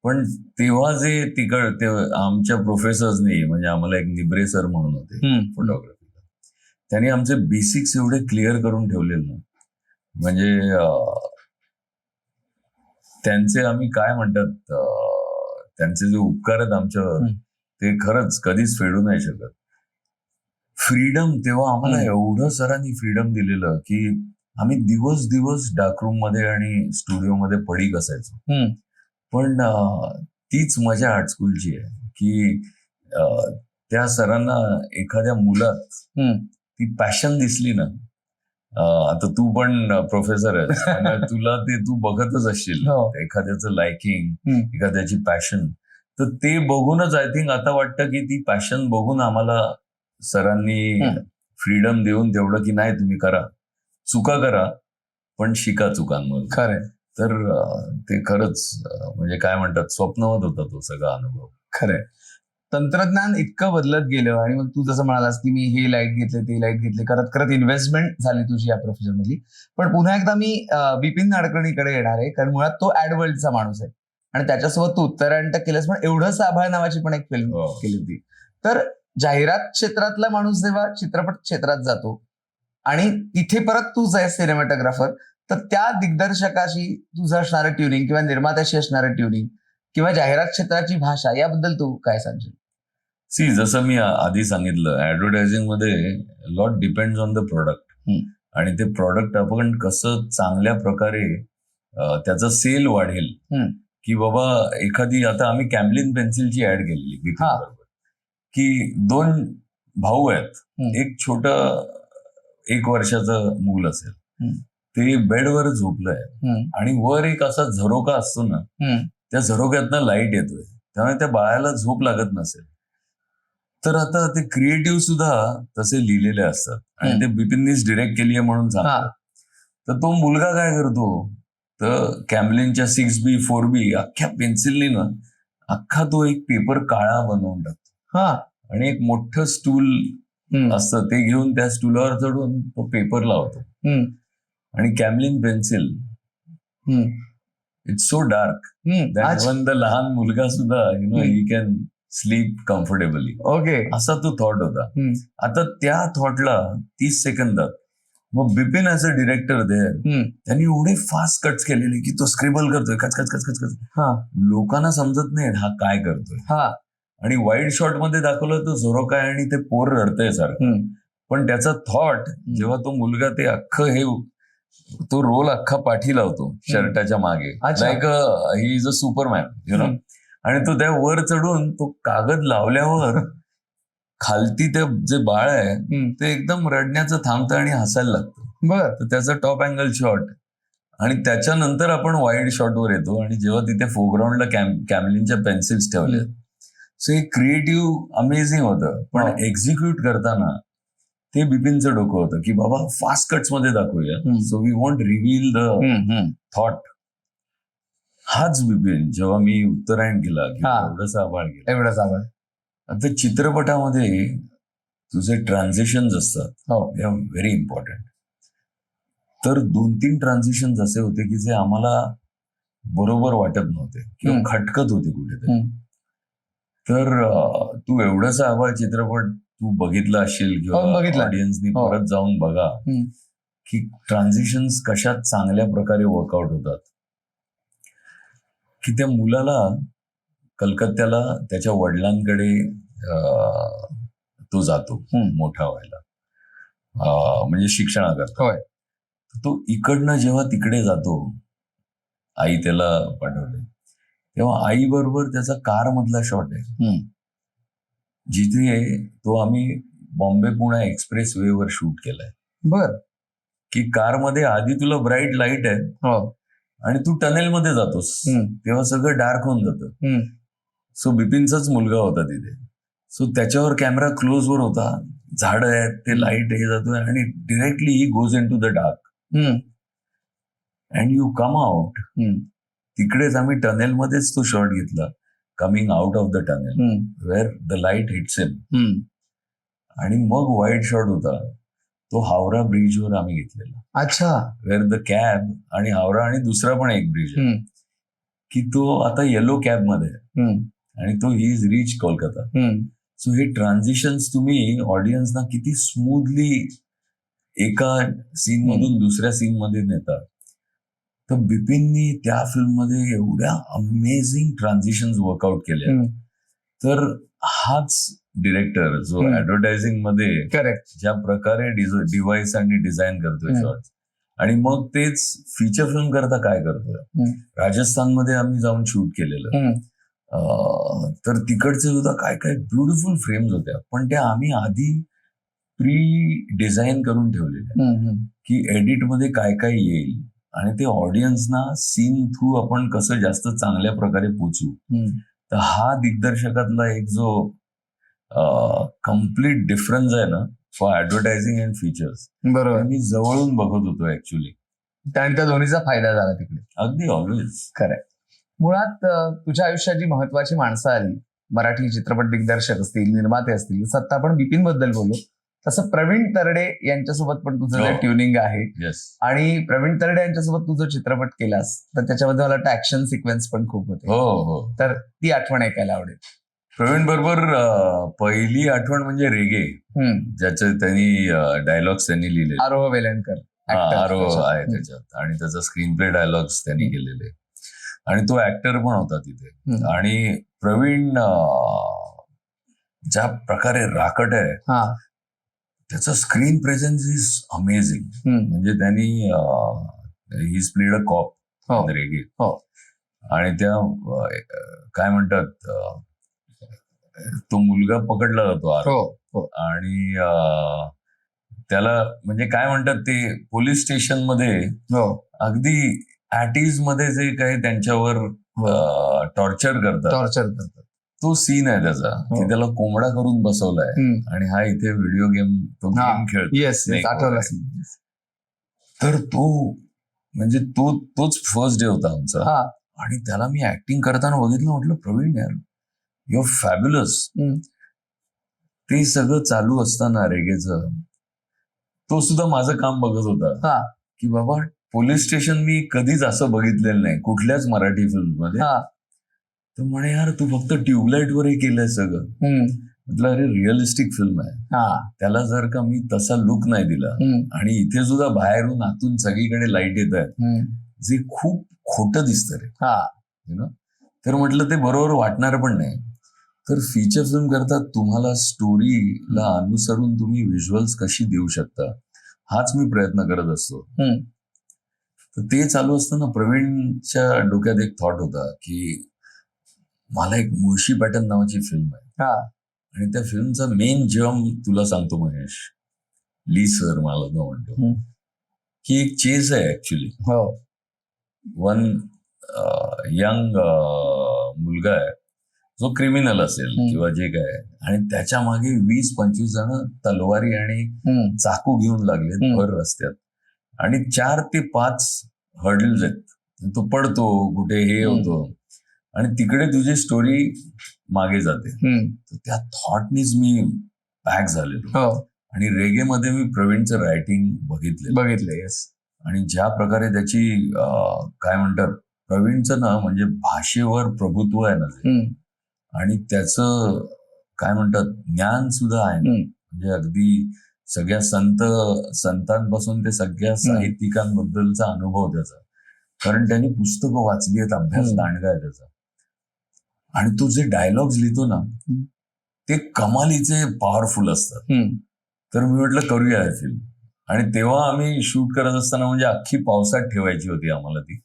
पण तेव्हा जे ते आमच्या प्रोफेसर्सनी, म्हणजे आम्हाला एक निब्रे सर म्हणून होते फोटोग्राफीला, त्यांनी आमचे बेसिक्स एवढे क्लिअर करून ठेवलेले ना, म्हणजे त्यांचे आम्ही काय म्हणतात, त्यांचे जे उपकार आहेत आमच्यावर, ते खरंच कधीच फेडू नाही शकत. फ्रीडम तेव्हा आम्हाला एवढं सरांनी फ्रीडम दिलेलं की आम्ही दिवस डार्करूम मध्ये आणि स्टुडिओमध्ये पडी असायचो. पण तीच मजा आर्ट स्कूलची आहे की त्या सरांना एखाद्या मुलात ती पॅशन दिसली ना, आता तू पण प्रोफेसर आहेस, तुला ते तू बघतच असशील एखाद्याचं लायकिंग, एखाद्याची पॅशन, तर ते बघूनच आय थिंक आता वाटतं की ती पॅशन बघून आम्हाला सरांनी फ्रीडम देऊन तेवढं की नाही, तुम्ही करा, चुका करा, पण शिका चुकांमधून. खरंय. तर ते खरंच म्हणजे काय म्हणतात, स्वप्नवत होता तो सगळा अनुभव. खरंय. तंत्रज्ञान इतकं बदलत गेलं आणि मग तू जसं म्हणालास की मी हे लाईट घेतले, ते लाईट घेतले, करत करत इन्व्हेस्टमेंट झाली तुझी या प्रोफेशनमधली. पण पुन्हा एकदा मी बिपिन नाडकर्णीकडे येणार आहे, कारण मुळात तो ऍड वर्ल्डचा माणूस आहे आणि त्याच्यासोबत तू उत्तरायण केलंस, पण एवढं साभाळ नावाची पण एक फिल्म केली होती. तर जाहिरात क्षेत्रातला माणूस जेव्हा चित्रपट क्षेत्रात जातो आणि तिथे परत तूच आहे सिनेमॅटोग्राफर, तर त्या दिग्दर्शकाशी तुझं असणारं ट्युनिंग किंवा निर्मात्याशी असणारं ट्युनिंग किंवा जाहिरात क्षेत्राची भाषा, याबद्दल तू काय सांगशील? जसं मी आधी सांगितलं, ऍडव्हर्टायझिंग मध्ये lot depends on the product, आणि ते प्रोडक्ट आपण कसं चांगल्या प्रकारे त्याचं सेल वाढेल. की बाबा एखादी, आता आम्ही कॅम्लिन पेन्सिलची ऍड केलेली बिपिन बरोबर, की 2 भाऊ आहेत, एक छोटं 1 वर्षाचं मूल असेल, ते बेडवर झोपलंय आणि वर एक असा झरोका असतो ना, त्या झरोक्यातनं लाईट येतोय, त्यामुळे त्या बाळाला झोप लागत नसेल. तर आता ते क्रिएटिव्ह सुद्धा तसे लिहिलेले असतात आणि ते बिपिननीच डिरेक्ट केली आहे म्हणून सांगतात. तर तो मुलगा काय करतो, तर कॅम्लिनच्या 6B 4B अख्ख्या पेन्सिलनी ना अख्खा तो एक पेपर काळा बनवून टाकतो आणि एक मोठं स्टूल असतं, ते घेऊन त्या स्टूलावर चढून तो पेपर लावतो. आणि Camlin pencil, it's so dark that even the लहान मुलगा सुद्धा ही कॅन स्लीप कम्फर्टेबली. असा तो थॉट होता. आता त्या थॉटला 30 सेकंदात मग बिपिन ऍज अ डिरेक्टर त्यांनी एवढे फास्ट कट्स केलेले की तो स्क्रिबल करतोय, कच कच कच कच कच, लोकांना समजत नाही हा काय करतोय. आणि वाईड शॉट मध्ये दाखवलं तो झोरोका आहे आणि ते पोर रडतंय सारखं, पण त्याचा थॉट जेव्हा तो मुलगा ते अख्खं हे तो रोल अख्खा पाठी लावतो शर्टाच्या मागे, like he is a Superman, you know, आणि तो त्या वर चढून तो कागद लावल्यावर खालती ते जे बाळ आहे ते एकदम रडण्याचं थांबतं आणि हसायला लागतं. तर त्याचा टॉप अँगल शॉट आणि त्याच्यानंतर आपण वाईड शॉटवर येतो आणि जेव्हा तिथे फोरग्राऊंडला कॅम्लिनच्या पेन्सिल्स ठेवले, सो हे क्रिएटिव्ह अमेझिंग होतं. पण एक्झिक्यूट करताना ते बिपिनचं डोकं होतं की बाबा फास्ट कट्स मध्ये दाखवूया, so we want reveal the thought. हाच बिपिन जेव्हा मी उत्तरायण केला किंवा एवढंच आभाळ केला, एवढंच आभाळ, आता चित्रपटामध्ये तुझे ट्रान्झिशन्स असतात, हो. They are very important. तर 2-3 ट्रान्झिशन्स असे होते की जे आम्हाला बरोबर वाटत नव्हते किंवा खटकत होते कुठेतरी. तर तू एवढासा हवा चित्रपट तू बघितला असशील किंवा बघितला. ऑडियन्सनी हो. परत जाऊन बघा की ट्रान्झिशन्स कशा चांगल्या प्रकारे वर्कआउट होतात. की त्या मुलाला कलकत्त्याला त्याच्या वडिलांकडे तो जातो मोठा व्हायला, म्हणजे शिक्षणाकरता. होय. तो इकडनं जेव्हा तिकडे जातो, आई त्याला पाठवते, तेव्हा आई बरोबर त्याचा कार मधला शॉट आहे जिथे तो आम्ही बॉम्बे पुणे एक्सप्रेस वे वर शूट केलाय. बर. की कारमध्ये आधी तुला ब्राईट लाईट आहे आणि तू टनेलमध्ये जातोस तेव्हा सगळं डार्क होऊन जातं. सो बिपिनचाच मुलगा होता तिथे. सो त्याच्यावर कॅमेरा क्लोज वर होता, झाड आहेत, ते लाईट हे जातोय आणि directly he goes into the dark and you come out. तिकडेच आम्ही टनेलमध्येच तो शॉट घेतला, coming out of the tunnel where the light hits him. आणि मग वाईट शॉट होता तो हावरा ब्रिजवर आम्ही घेतलेला. अच्छा. वेअर द कॅब आणि हावरा आणि दुसरा पण एक ब्रिज आहे की तो आता येलो कॅब मध्ये आणि तो he is reach Kolkata. So हे ट्रान्झिशन्स तुम्ही ऑडियन्सना किती स्मूथली एका सीन मधून दुसऱ्या सीन मध्ये नेतात. तर बिपिननी त्या फिल्म मध्ये एवढ्या अमेझिंग ट्रान्झिशन्स वर्कआउट केल्या. तर हाच डिरेक्टर जो ऍडव्हर्टायझिंग मध्ये करेक्ट ज्या प्रकारे डिव्हाइस आणि डिझाईन करतोय शॉर्ट्स, आणि मग तेच फीचर फिल्म करता काय करतोय. राजस्थानमध्ये आम्ही जाऊन शूट केलेलं, तर तिकडचे सुद्धा काय काय ब्युटिफुल फ्रेम्स होत्या, पण त्या आम्ही आधी प्री डिझाईन करून ठेवलेल्या की एडिट मध्ये काय काय येईल आणि ते ऑडियन्सना सीन थ्रू आपण कसं जास्त चांगल्या प्रकारे पोचू. तर हा दिग्दर्शकातला एक जो कम्प्लीट डिफरन्स आहे ना फॉर ऍडव्हर्टायझिंग अँड फीचर्स, बरोबर, मी जवळून बघत होतो ऍक्च्युली. आणि त्या दोन्हीचा फायदा झाला तिकडे. अगदी ऑलवेज खरंय. मुळात तुझ्या आयुष्यात जी महत्वाची माणसं आली, मराठी चित्रपट दिग्दर्शक असतील, निर्माते असतील, सत्ता आपण बिपिन बद्दल बोललो, तसं प्रवीण तरडे यांच्यासोबत पण तुझं जे ट्युनिंग आहे. आणि प्रवीण तरडे यांच्यासोबत तू जो चित्रपट केलास तर त्याच्यामध्ये मला वाटतं ऍक्शन सिक्वेन्स पण खूप होते. हो. तर ती आठवण ऐकायला आवडेल. प्रवीण बरोबर पहिली आठवण म्हणजे रेगे, ज्याचे त्यांनी डायलॉग्स त्यांनी लिहिले. आरोह वेलणकर आरोह आहे त्याच्यात, आणि त्याचा स्क्रीन प्ले डायलॉग्स त्यांनी केलेले, आणि तो ऍक्टर पण होता तिथे. आणि प्रवीण ज्या प्रकारे राकट आहे, त्याचा स्क्रीन प्रेझेन्स इज अमेझिंग. म्हणजे त्यांनी ही प्लेड अ कॉप रेगे, आणि त्या काय म्हणतात तो मुलगा पकडला जातो आणि त्याला म्हणजे काय म्हणतात ते पोलीस स्टेशन मध्ये अगदी ऍटीज मध्ये जे काही त्यांच्यावर टॉर्चर करतात, तो सीन आहे त्याचा की त्याला कोंबडा करून बसवलाय आणि हा इथे व्हिडिओ गेम खेळतो. तर तो म्हणजे तोच फर्स्ट डे होता आमचा, आणि त्याला मी ऍक्टिंग करताना बघितलं, म्हटलं प्रवीण यार यू आर फॅब्युलस. ते सगळं चालू असताना रेगेचं तो सुद्धा माझं काम बघत होता की बाबा पोलीस स्टेशन मी कधीच असं बघितलेलं नाही कुठल्याच मराठी फिल्म मध्ये. तर म्हणे यार तू फक्त ट्यूबलाईट वर हे केलंय सगळं. म्हटलं अरे रिअलिस्टिक फिल्म आहे, त्याला जर का मी तसा लुक नाही दिला, आणि इथे सुद्धा बाहेरून आतून सगळीकडे लाईट येत आहेत जे खूप खोटं दिसतं रे, तर म्हटलं ते बरोबर वाटणार पण नाही. तर फीचर फिल्म करता तुम्हाला स्टोरीला अनुसरून तुम्ही व्हिज्युअल्स कशी देऊ शकता, हाच मी प्रयत्न करत असतो. तर ते चालू असताना प्रवीणच्या डोक्यात एक थॉट होता की मला एक मुळशी पॅटर्न नावाची फिल्म आहे, आणि त्या फिल्मचा मेन जर्म तुला सांगतो महेश, ली सर मला न म्हणतो की एक चेस आहे ऍक्च्युली. वन यंग मुलगा आहे जो क्रिमिनल असेल किंवा जे काय, आणि त्याच्या मागे 20-25 जण तलवारी आणि चाकू घेऊन लागले भर रस्त्यात, आणि 4 ते 5 हर्डल्स आहेत, तो पडतो कुठे हे होतो, आणि तिकडे तुझी स्टोरी मागे जाते. त्या थॉटनीच मी पॅक झालेलो. हो आणि रेगेमध्ये मी प्रवीणचं रायटिंग बघितलं. येस. आणि ज्या प्रकारे त्याची काय म्हणतात, प्रवीणचं ना म्हणजे भाषेवर प्रभुत्व आहे ना ते. आणि त्याचं काय म्हणतात ज्ञान सुद्धा आहे ना. म्हणजे अगदी सगळ्या संतांपासून ते सगळ्या साहित्यिकांबद्दलचा अनुभव त्याचा. कारण त्यांनी पुस्तकं वाचली आहेत, अभ्यास दांडगा आहे त्याचा. आणि तो जे डायलॉग्स लिहितो ना ते कमालीचे पॉवरफुल असतात. तर मी म्हटलं करूया हे फिल्म. आणि तेव्हा आम्ही शूट करत असताना म्हणजे अख्खी पावसात ठेवायची होती आम्हाला ती.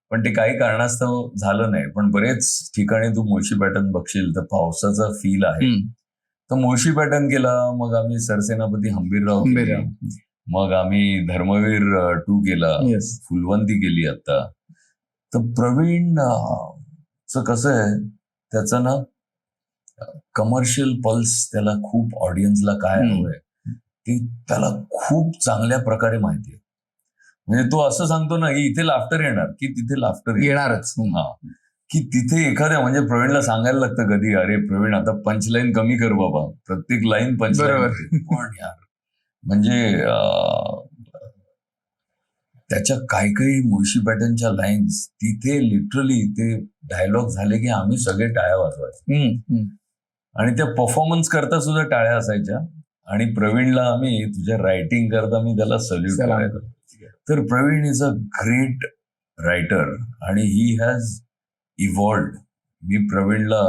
पण ते काही कारणास्तव झालं नाही. पण बरेच ठिकाणी तू मुळशी पॅटर्न बघशील तर पावसाचा फील आहे. तर मुळशी पॅटर्न केला, मग आम्ही सरसेनापती हंबीरराव केली, मग आम्ही धर्मवीर 2 केला, फुलवंती केली आता. तर प्रवीण च कसं आहे, त्याचं ना कमर्शियल पल्स, त्याला खूप ऑडियन्सला काय हवंय ते त्याला खूप चांगल्या प्रकारे माहिती आहे. म्हणजे तो असं सांगतो ना की इथे लाफ्टर येणार की तिथे लाफ्टर येणारच. की तिथे एखाद्या म्हणजे प्रवीणला सांगायला लागतं कधी, अरे प्रवीण आता पंचलाईन कमी कर बाबा, प्रत्येक लाईन पंचलाईन. पण यार म्हणजे त्याच्या काही मुळशी पॅटर्नच्या लाईन्स तिथे लिटरली ते डायलॉग झाले की आम्ही सगळे टाळ्या वाजवायचो. आणि त्या परफॉर्मन्स करता सुद्धा टाळ्या असायच्या. आणि प्रवीणला आम्ही तुझ्या रायटिंग करता मी त्याला सल्यूट करायचो. तर Praveen is a great writer आणि ही हॅज इव्हॉल्व्ड. मी प्रवीणला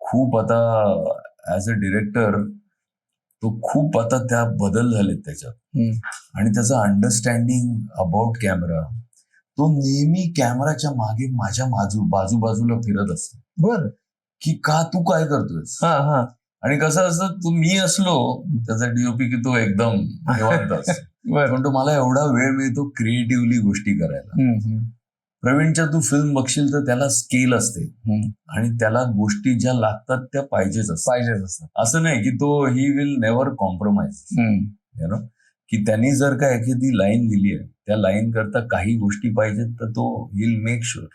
खूप आता ऍज अ डिरेक्टर तो खूप आता त्या बदल झालेत त्याच्यात. आणि त्याचं अंडरस्टँडिंग अबाउट कॅमेरा, तो नेहमी कॅमेराच्या मागे माझ्या बाजूला फिरत असतो. बर की का तू काय करतोयस. आणि कसं असतं, मी असलो त्याचा डीओपी की तो एकदम निवांत असतो. पण तो मला एवढा वेळ मिळतो क्रिएटिव्हली गोष्टी करायला. प्रवीणच्या तू फिल्म बघशील तर त्याला स्केल असते आणि त्याला गोष्टी ज्या लागतात त्या पाहिजेच असतात. असं नाही की तो he will never compromise. You know की त्यांनी जर का एखादी लाईन दिली आहे, त्या लाईन करता काही गोष्टी पाहिजेत तर तो विल मेक शुअर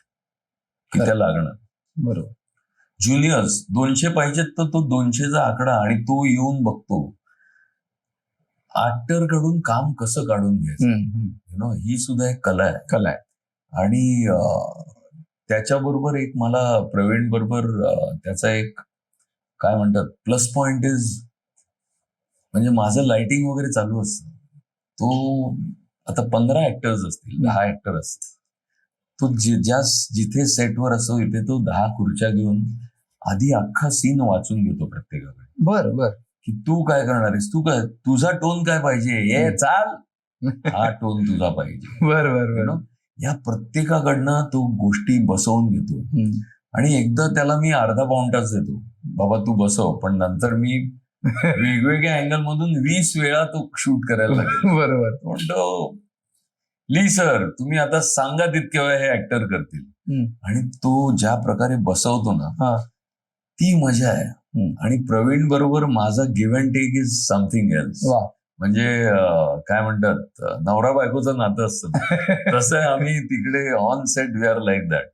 की त्या लागणार. बरोबर. ज्युनियर्स 200 पाहिजेत तर तो 200चा आकडा आणि तो येऊन बघतो ऍक्टर कडून काम कसं काढून घ्यायचं. यु नो ही सुद्धा एक कला आहे. आणि त्याच्याबरोबर एक मला प्रवीण बरोबर त्याचा एक काय म्हणतात प्लस पॉइंट इज, म्हणजे माझं लाइटिंग वगैरे चालू असतं. तो आता 15 ऍक्टर्स असतील, 10 ऍक्टर असतील, तो जिथे सेटवर असतो इथे तो 10 खुर्च्या घेऊन आधी अख्खा सीन वाचून घेतो प्रत्येकाकडे. बर की तू काय करणार आहेस, तू काय, तुझा टोन काय पाहिजे, हे चाल हा टोन तुझा पाहिजे. बर या प्रत्येकाकडनं तो गोष्टी बसवून घेतो. आणि एकदा त्याला मी अर्धा पाऊण तास देतो, बाबा तू बसव, पण नंतर मी वेगवेगळ्या अँगल मधून 20 वेळा तो शूट करायला लागेल. बरोबर. म्हणतो ली सर तुम्ही आता सांगा तितक्या वेळा हे ऍक्टर करतील. आणि तो ज्या प्रकारे बसवतो ना ती मजा आहे. आणि प्रवीण बरोबर माझा give and take is something else. म्हणजे काय म्हणतात नवरा बायकोचं नातं असतं तसं आम्ही तिकडे on set we are like that.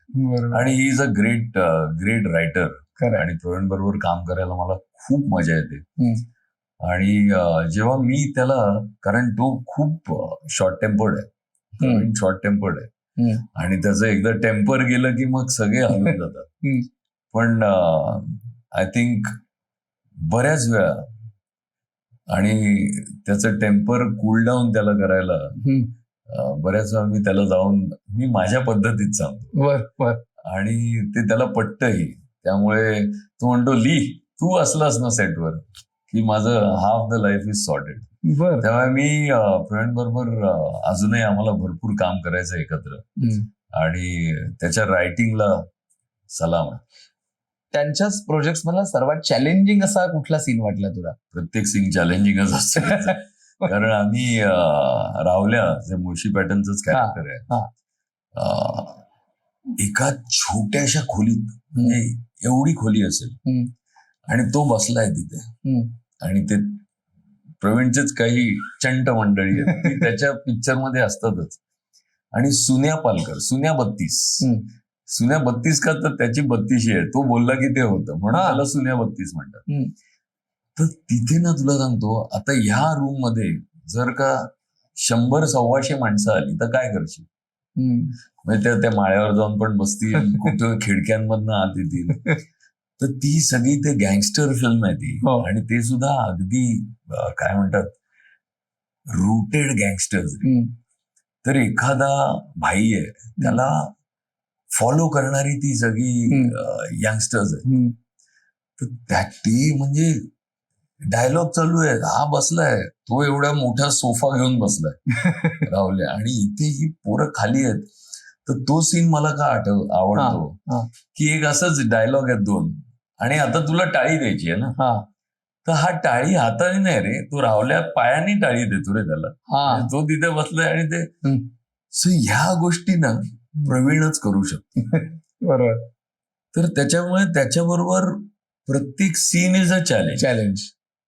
आणि he is a great writer. आणि प्रवीण बरोबर काम करायला मला खूप मजा येते. आणि जेव्हा मी त्याला, कारण तो खूप शॉर्ट टेम्पर्ड आहे, प्रवीण शॉर्ट टेम्पर्ड आहे, आणि त्याचं एकदा टेम्पर गेलं की मग सगळे हलून जातात. पण आय थिंक बऱ्याच वेळा, आणि त्याचं टेम्पर कूल डाऊन त्याला करायला बऱ्याच वेळा मी त्याला जाऊन मी माझ्या पद्धतीत सांगतो. आणि ते त्याला पटतंही. त्यामुळे तो म्हणतो ली तू असलास ना सेटवर की माझं half the life is sorted. त्यामुळे मी प्रवीण बरोबर अजूनही आम्हाला भरपूर काम करायचं एकत्र. आणि त्याच्या रायटिंगला सलाम आहे. त्यांच्याच प्रोजेक्ट मधला सर्वात चॅलेंजिंग असा कुठला सीन वाटला तुला? प्रत्येक सीन चॅलेंजिंगच असतं. कारण आम्ही रावल्या जे मुळशी पॅटर्नच कॅरेक्टर आहे, एका छोट्याशा खोलीत, म्हणजे एवढी खोली असेल, आणि तो बसलाय तिथे, आणि ते प्रवीणचेच काही चंट मंडळी आहेत ती त्याच्या पिक्चर मध्ये असतातच. आणि सुन्या पालकर, सुन्या 32 का तर त्याची 32 आहे, तो बोलला की ते होतं म्हणून त्याला सुन्या 32 म्हणतात. तर तिथे ना तुला सांगतो, आता ह्या रूम मध्ये जर का 100-125 माणसं आली तर काय करशील? म्हणजे त्या माळ्यावर जाऊन पण बसतील, कुठं खिडक्यांमधनं आत येतील. तर ती सगळी ते गँगस्टर फिल्म आहे ती. आणि ते सुद्धा अगदी काय म्हणतात, रूटेड गँगस्टर्स. तर एखादा भाई आहे, त्याला फॉलो करणारी ती सगळी यंगस्टर्स आहेत. तर ती म्हणजे डायलॉग चालू आहे, हा बसलाय, तो एवढा मोठा सोफा घेऊन बसलाय राहुल, आणि इथे ही पोरं खाली आहेत. तर तो सीन मला का आवडतो की एक असंच डायलॉग आहेत 2, आणि आता तुला टाळी द्यायची आहे ना, तर हा टाळी हाताने नाही रे, तो राहुल्या पायाने टाळी देतो रे त्याला. तो तिथे बसलाय आणि ते सो ह्या गोष्टी ना प्रवीणच करू शकतो. बरोबर. तर त्याच्यामुळे त्याच्याबरोबर प्रत्येक सीन इज अ चॅलेंज.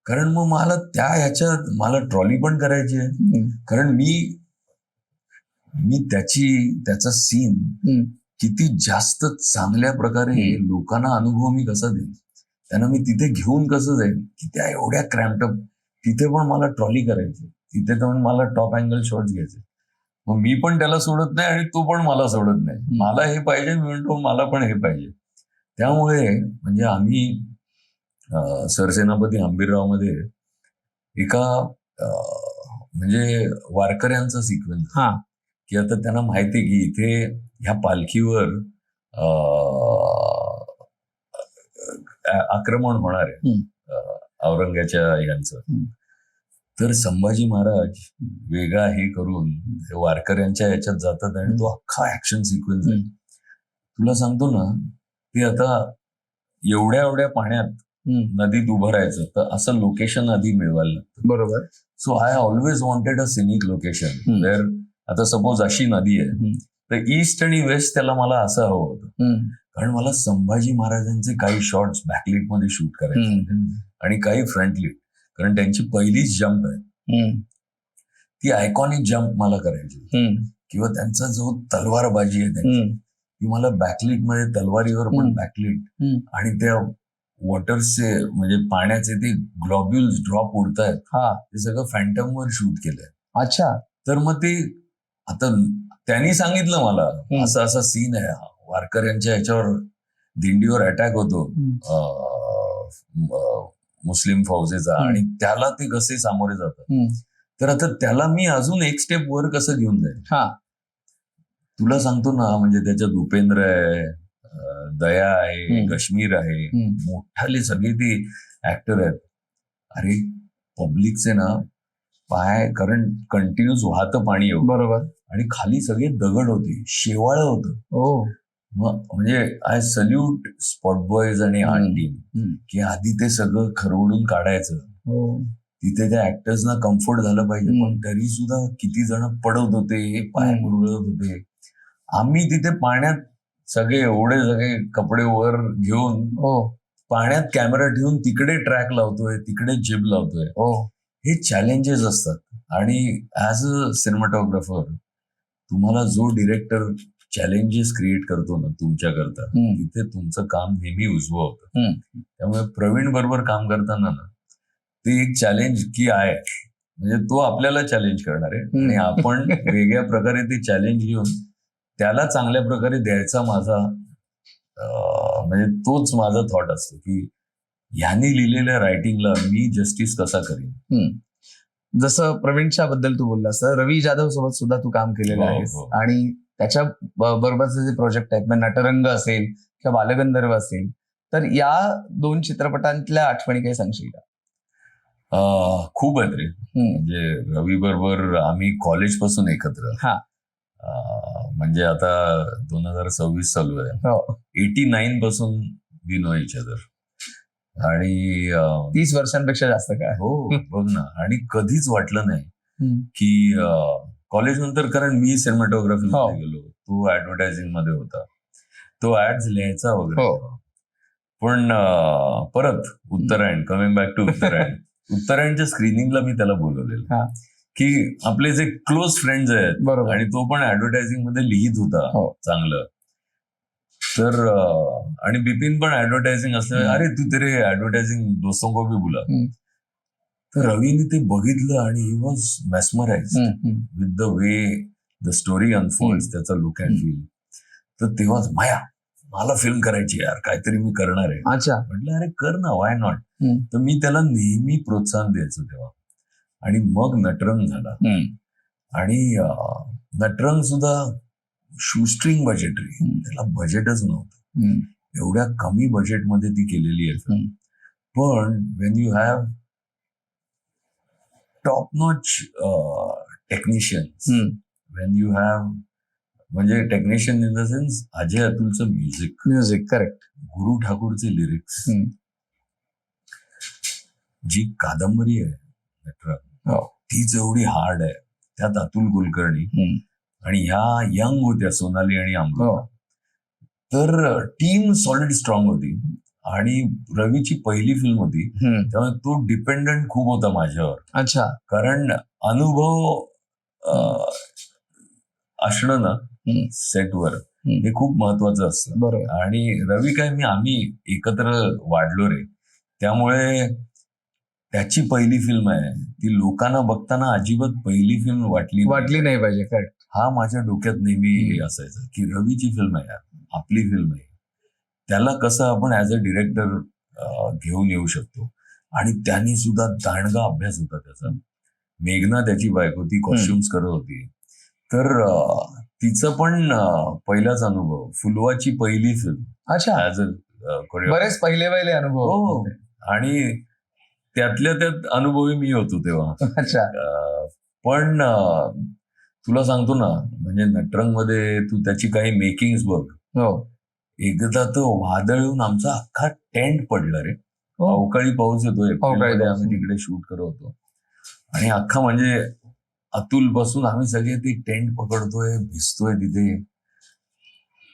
कारण मग मला ह्याच्यात मला ट्रॉली पण करायची आहे. कारण मी त्याचा सीन किती जास्त चांगल्या प्रकारे लोकांना अनुभव मी कसा देईन, त्यांना मी तिथे घेऊन कसं जाईल, की त्या एवढ्या क्रॅम्पटअप तिथे पण मला ट्रॉली करायची, तिथे पण मला टॉप अँगल शॉट्स घ्यायचे. मग मी पण त्याला सोडत नाही आणि तो पण मला सोडत नाही. मला हे पाहिजे, मी म्हणतो मला पण हे पाहिजे. त्यामुळे म्हणजे आम्ही सरसेनापती हंबीरराव मध्ये एका म्हणजे वारकऱ्यांचा सिक्वेन्स, की आता त्यांना माहिती की इथे ह्या पालखीवर आक्रमण होणार आहे औरंगाच्या यांचं. तर संभाजी महाराज वेगळा हे करून वारकऱ्यांच्या याच्यात जातात आणि तो अख्खा ऍक्शन सिक्वेन्स आहे. तुला सांगतो ना, ते आता एवढ्या पाण्यात नदीत उभं राहायचं, तर असं लोकेशन आधी मिळवायला लागतं. बरोबर. So I always wanted a scenic location where, आता सपोज अशी नदी आहे, तर ईस्ट आणि वेस्ट त्याला मला असं हवं होतं. कारण मला संभाजी महाराजांचे काही शॉट्स बॅकलीट मध्ये शूट करायचे आणि काही फ्रंटलीट, कारण त्यांची पहिलीच जंप आहे ती आयकॉनिक जंप मला करायची, किंवा त्यांचा जो तलवारबाजी आहे त्यांची ती मला बॅकलीट मध्ये, तलवारीवर पण बॅकलीट, आणि त्या वॉटरचे म्हणजे पाण्याचे ते ग्लोब्युल्स ड्रॉप उडतायत, ते सगळं फॅन्टमवर शूट केलंय. अच्छा. तर मग ते आता त्यांनी सांगितलं मला असं असा सीन आहे, वारकऱ्यांच्या ह्याच्यावर दिंडीवर अटॅक होतो मुस्लिम फौजेचा, आणि त्याला ते कसे सामोरे जातात. तर आता त्याला मी अजून एक स्टेप वर कसं घेऊन जाईल. तुला सांगतो ना, म्हणजे त्याच्यात उपेंद्र आहे, दया आहे, कश्मीर आहे, मोठाले सगळे ते ऍक्टर आहेत. अरे पब्लिकचे ना पाय, कारण कंटिन्युअस वाहतं पाणी होतं. बरोबर. आणि खाली सगळे दगड होते, शेवाळं होतं. मग म्हणजे आय सल्यूट स्पॉट बॉयज आणि आर्ट टीम, की आधी ते सगळं खरवडून काढायचं. तिथे त्या ऍक्टर्सना कम्फर्ट झालं पाहिजे, पण तरी सुद्धा किती जण पडत होते, पाय मुरगळत होते. आम्ही तिथे पाण्यात सगळे सगळे कपडे वर घेऊन पाण्यात कॅमेरा ठेवून तिकडे ट्रॅक लावतोय, तिकडे जिब लावतोय. हे चॅलेंजेस असतात. आणि ऍज अ सिनेमॅटोग्राफर तुम्हाला जो डिरेक्टर चॅलेंजेस क्रिएट करतो ना तुमच्याकरता, तिथे तुमचं काम नेहमी उजवं होतं. त्यामुळे प्रवीण बरोबर काम करताना ना ते एक चॅलेंज की आहे, म्हणजे तो आपल्याला चॅलेंज करणार आहे आणि आपण वेगळ्या प्रकारे ते चॅलेंज घेऊन त्याला चांगल्या प्रकारे द्यायचा माझा म्हणजे तोच माझा थॉट असतो, की ह्याने लिहिलेल्या रायटिंगला मी जस्टिस कसा करीन. जसं प्रवीणच्या बद्दल तू बोललास, रवी जाधव सोबत सुद्धा तू काम केलेलं आहेस, आणि त्याच्या बरोबरचे जे प्रोजेक्ट आहेत, नटरंग असेल किंवा बालगंधर्व असेल, तर या 2 चित्रपटांतल्या आठवणी काही सांगशील का? खूप आहेत रे. म्हणजे रवी बरोबर आम्ही कॉलेज पासून एकत्र, म्हणजे आता 2026 चालू आहे, 89 पासून वी नो इच अदर, आणि 30 वर्षांपेक्षा जास्त काय. बघ ना. आणि कधीच वाटलं नाही की कॉलेज नंतर, कारण मी सिनेमॅटोग्राफी गेलो, तो ऍडव्हर्टायझिंग मध्ये होता, तो ऍड्स लिहायचा वगैरे. पण परत उत्तरायण, कमिंग बॅक टू उत्तरायणच्या स्क्रीनिंगला मी त्याला बोलवलेलं, की आपले जे क्लोज फ्रेंड्स आहेत, आणि तो पण ऍडव्हर्टायझिंग मध्ये लिहित होता चांगलं, तर आणि बिपिन पण ऍडव्हर्टायझिंग असलं, अरे तू तेरे ऍडव्हर्टायझिंग दोस्तों को भी बुला. तर रवीने ते बघितलं आणि he was mesmerise with the way the story unfold, त्याचा लुक अँड फील. तर तेव्हाच माया मला फिल्म करायची यार, काहीतरी मी करणार आहे. अच्छा. म्हटलं अरे कर ना, वाय नॉट. तर मी त्याला नेहमी प्रोत्साहन द्यायचो तेव्हा. आणि मग नटरंग झाला. आणि नटरंग सुद्धा शूस्ट्रिंग बजेटरी, त्याला बजेटच नव्हतं. एवढ्या कमी बजेटमध्ये ती केलेली आहे फिल्म. पण when you have top notch technicians, when you have म्हणजे technician in the sense Ajay अतुलचं म्युझिक, करेक्ट, गुरु ठाकूरचे लिरिक्स, जी कादंबरी आहे नटरंग ती जेवढी हार्ड आहे, त्यात अतुल कुलकर्णी आणि ह्या यंग होत्या सोनाली आणि अमृता. तर टीम सॉलिड स्ट्रॉंग होती. आणि रवीची पहिली फिल्म होती, त्यामुळे तो डिपेंडंट खूप होता माझ्यावर. अच्छा. कारण अनुभव असणं ना सेटवर हे खूप महत्वाचं असतं. बरोबर. आणि रवी काय आम्ही एकत्र वाढलो रे, त्यामुळे त्याची पहिली फिल्म आहे ती लोकांना बघताना अजिबात पहिली फिल्म वाटली नाही पाहिजे. करेक्ट. हा माझ्या डोक्यात नेहमी असायचं की रवीची फिल्म आहे यार, आपली फिल्म आहे, त्याला कसं आपण ऍज अ डिरेक्टर घेऊन येऊ शकतो. आणि त्यांनी सुद्धा दांडगा अभ्यास होता त्याचा. मेघना त्याची बायको, ती कॉस्ट्युम्स करत होती. तर तिचं पण पहिलाच अनुभव, फुलवाची पहिली फिल्म. अच्छा. ऍज अ बरेच पहिले अनुभव. हो. आणि त्यातल्या त्यात अनुभवी मी होतो तेव्हा. अच्छा. पण तुला सांगतो ना, म्हणजे नटरंग मध्ये तू त्याची काही मेकिंग्स बघ. एकदा तो वादळ येऊन आमचा अख्खा टेंट पडला रे. अवकाळी पाऊस येतोय, आम्ही तिकडे शूट करत होतो. आणि अख्खा म्हणजे अतुल बसून आम्ही सगळे ते टेंट पकडतोय, भिजतोय तिथे.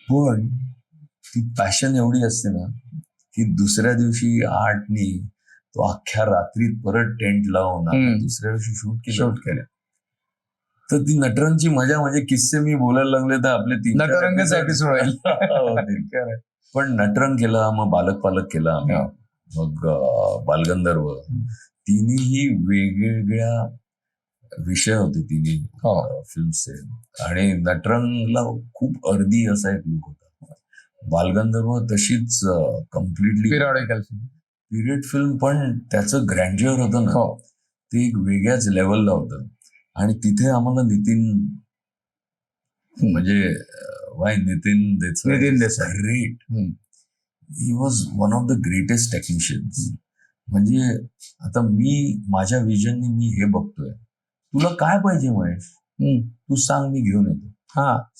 पण ती पॅशन एवढी असते ना की दुसऱ्या दिवशी 8नी तो अख्ख्या रात्रीत परत टेंट लावून दुसऱ्या दिवशी शूट केलं. तर ती नटरंगची मजा, म्हणजे किस्से मी बोलायला लागले तर आपले 3-4 एपिसोड. पण नटरंग केला, मग बालक पालक केला आम्ही, मग बालगंधर्व. तिन्ही वेगवेगळ्या विषय होते तिन्ही फिल्मचे. आणि नटरंगला खूप अर्धी असा एक लुक होता. बालगंधर्व तशीच कम्प्लिटली पिरियड फिल्म, पण त्याचं ग्रँड्युअर होतं ना, ते एक वेगळ्याच लेवलला होतं. आणि तिथे आम्हाला Nitin Desai great, he was one of the greatest technicians. म्हणजे आता मी माझ्या विजननी मी हे बघतोय, तुला काय पाहिजे महेश, तू सांग, मी घेऊन येतो.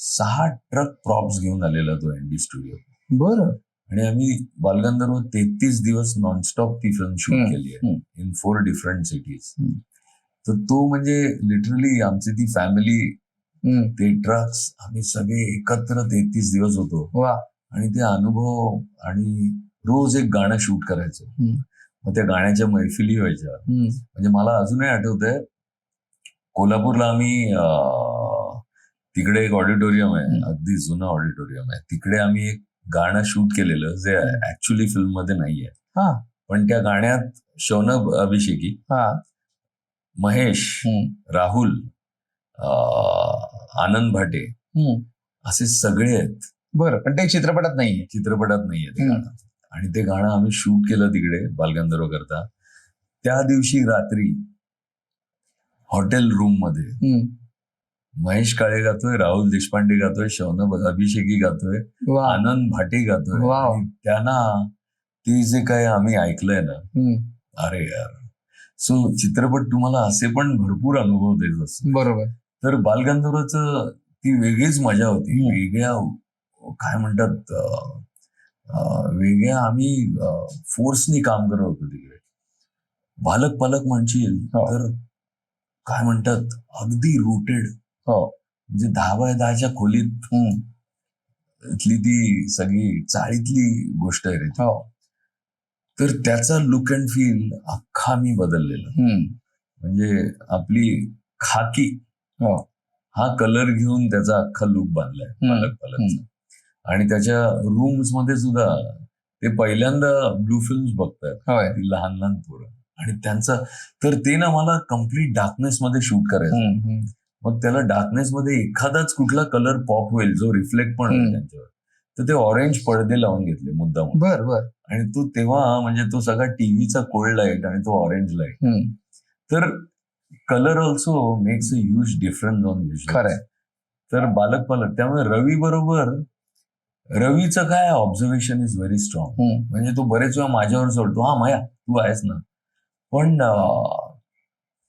6 ट्रक प्रॉप्स घेऊन आलेला तो एनडी स्टुडिओ. बरं. आणि आम्ही बालगंधर्व 33 दिवस नॉनस्टॉप ती फिल्म शूट केली आहे इन 4 डिफरंट सिटीज. तर तो म्हणजे लिटरली आमची ती फॅमिली, ते ट्रक्स, आम्ही सगळे एकत्र 33 दिवस होतो. आणि ते अनुभव, आणि रोज एक गाणं शूट करायचो. मग त्या गाण्याच्या मैफिली व्हायच्या. म्हणजे मला अजूनही आठवतंय, कोल्हापूरला आम्ही तिकडे एक ऑडिटोरियम आहे, अगदी जुनं ऑडिटोरियम आहे, तिकडे आम्ही एक गाणं शूट केलेलं जे ऍक्च्युअली फिल्म मध्ये नाहीये. पण त्या गाण्यात शौनक अभिषेकी, महेश, राहुल, आनंद भाटे असे सगळे आहेत. बरं. पण ते चित्रपटात नाहीये ते गाणं. आणि ते गाणं आम्ही शूट केलं तिकडे बालगंधर्व करता. त्या दिवशी रात्री हॉटेल रूम मध्ये महेश काळे गातोय, राहुल देशपांडे गातोय, शौनक अभिषेकी गातोय, आनंद भाटे गातोय. आणि त्यांना ते जे काय आम्ही ऐकलंय ना, अरे यार. सो चित्रपट तुम्हाला असे पण भरपूर अनुभव देत असतो. बरोबर. तर बालगंधर्वचं ती वेगळीच मजा होती. वेगळ्या, काय म्हणतात, वेगळ्या आम्ही फोर्सनी काम करत होतो तिकडे. बालक पालक म्हणशील तर काय म्हणतात, अगदी रुटेड. म्हणजे 10x10च्या खोलीत इथली ती सगळी चाळीतली गोष्ट आहे रे. तर त्याचा लुक अँड फील अख्खा मी बदललेला. म्हणजे आपली खाकी हा कलर घेऊन त्याचा अख्खा लुक बांधलाय बालक पालकचा. आणि त्याच्या रूम्स मध्ये सुद्धा ते पहिल्यांदा ब्लू फिल्म्स बघतात, होय. ती लहान लहान पोरं, आणि त्यांचं तर ते ना मला कम्प्लीट डार्कनेस मध्ये शूट करायचं. मग त्याला डार्कनेस मध्ये एखादाच कुठला कलर पॉप होईल जो रिफ्लेक्ट पण होईल त्यांच्यावर, तर ते ऑरेंज पडदे लावून घेतले मुद्दाम. बर. आणि तो तेव्हा म्हणजे तो सगळा टीव्हीचा कोल्ड लाईट आणि तो ऑरेंज लाईट, तर colour also makes a huge difference on visual. खरंय. तर बालक त्यामुळे रवी बरोबर, रवीचं काय ऑब्झर्वेशन इज व्हेरी स्ट्रॉंग. म्हणजे तो बरेच वेळा माझ्यावर सोडतो, हा माया तू आहेस ना, पण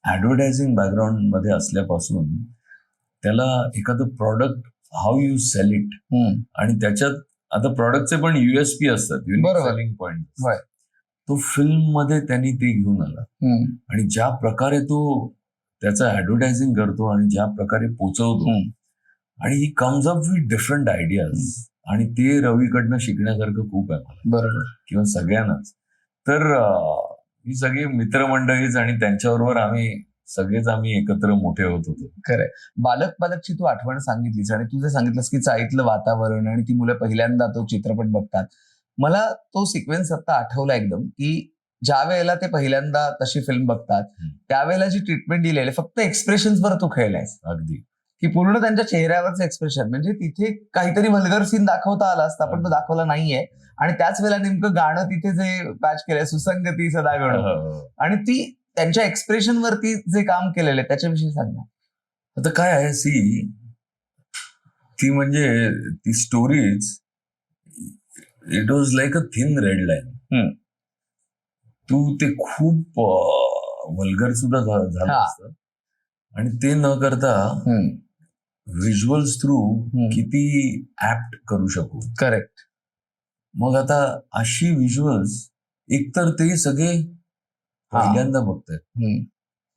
ऍडव्हर्टायझिंग बॅकग्राऊंड मध्ये असल्यापासून त्याला एखादं product how you sell it, आणि त्याच्यात आता प्रॉडक्टचे पण युएसपी असतात, युनिक सेलिंग पॉइंट, तो फिल्म मध्ये त्यांनी ते घेऊन आला. आणि ज्या प्रकारे तो त्याचा ऍडव्हर्टायझिंग करतो आणि ज्या प्रकारे पोचवतो, आणि he comes up with different ideas, आणि ते रवीकडनं शिकण्यासारखं खूप आहे मला. बरोबर. किंवा सगळ्यांनाच. तर ही सगळी मित्रमंडळीच, आणि त्यांच्याबरोबर आम्ही एकत्र मोठे होत होतो. खरंय. बालकची तू आठवण सांगितलीस, आणि तू जे सांगितलंस की चाळीतलं वातावरण आणि ती मुलं पहिल्यांदा तो चित्रपट बघतात, मला तो सिक्वेन्स आता आठवला एकदम, की ज्या वेळेला ते पहिल्यांदा तशी फिल्म बघतात त्यावेळेला जी ट्रीटमेंट दिलेली फक्त एक्सप्रेशन्स वर तू खेळलायस. अगदी की पूर्ण त्यांच्या चेहऱ्यावरचं एक्सप्रेशन, म्हणजे तिथे काहीतरी वल्गर सीन दाखवता आला असता पण तो दाखवला नाहीये. आणि त्याच वेळेला नेमकं गाणं तिथे जे पॅच केलंय, सुसंगती सदा गणो, आणि ती त्यांच्या एक्सप्रेशन वरती जे काम केलेलं आहे त्याच्याविषयी सांग ना. आता काय आहे, ती म्हणजे ती stories, it was like a thin red line. तू ते खूप वल्गर सुद्धा झालं असतं, आणि ते न करता व्हिज्युअल्स थ्रू किती ऍप्ट करू शकू. करेक्ट. मग आता अशी व्हिज्युअल्स एकतर ते सगळे पहिल्यांदा बघतात,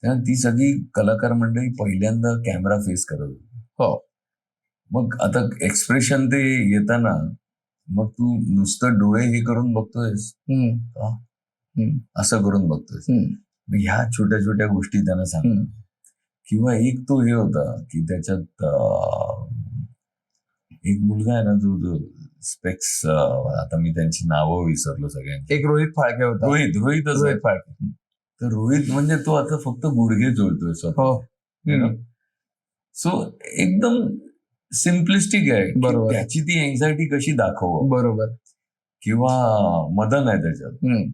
त्यामुळे ती सगळी कलाकार मंडळी पहिल्यांदा कॅमेरा फेस करत होती. हो. मग आता एक्सप्रेशन ते येताना मग तू नुसतं डोळे हे करून बघतोयस, असं करून बघतोयस. मग ह्या छोट्या छोट्या गोष्टी त्यांना सांगणं. किंवा एक तो हे होता की त्याच्यात एक मुलगा आहे ना, जो स्पेक्स, आता मी त्यांची नावं विसरलो सगळ्यांची. एक रोहित फाळके होता. रोहित फाळके. तर रोहित म्हणजे तो आता फक्त गुडघे जोडतोय स्वतः. सो एकदम सिम्प्लिस्टिक आहे. बरोबर. त्याची ती एन्झायटी कशी दाखव. बरोबर. किंवा मदन आहे त्याच्यात.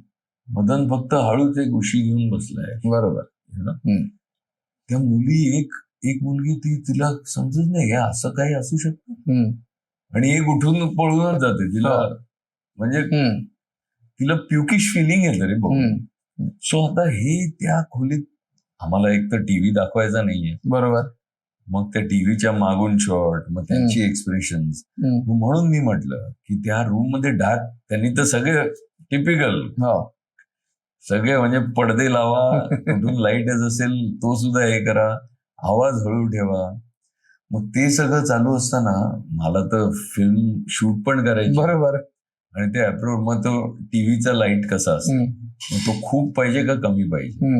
मदन फक्त हळूच एक उशी घेऊन बसलाय. बरोबर. त्या मुली एक मुलगी तिला समजत नाही असं काही असू शकतं, आणि एक उठून पळूनच जाते. तिला म्हणजे तिला प्युकिश फिलिंग येतं रे बघून. सो आता हे त्या खोलीत आम्हाला एक तर टीव्ही दाखवायचा नाहीये. बरोबर. मग त्या टीव्हीच्या मागून शॉट, मग त्यांची एक्सप्रेशन्स. म्हणून मी म्हटलं की त्या रूम मध्ये डार्क, त्यांनी तर सगळे टिपिकल सगळे म्हणजे पडदे लावा, कुठून लाईटच असेल तो सुद्धा हे करा, आवाज हळू ठेवा. मग ते सगळं चालू असताना मला तर फिल्म शूट पण करायची. बरोबर. आणि ते अप्रोच, मग तो टीव्हीचा लाईट कसा असतो, तो खूप पाहिजे का कमी पाहिजे.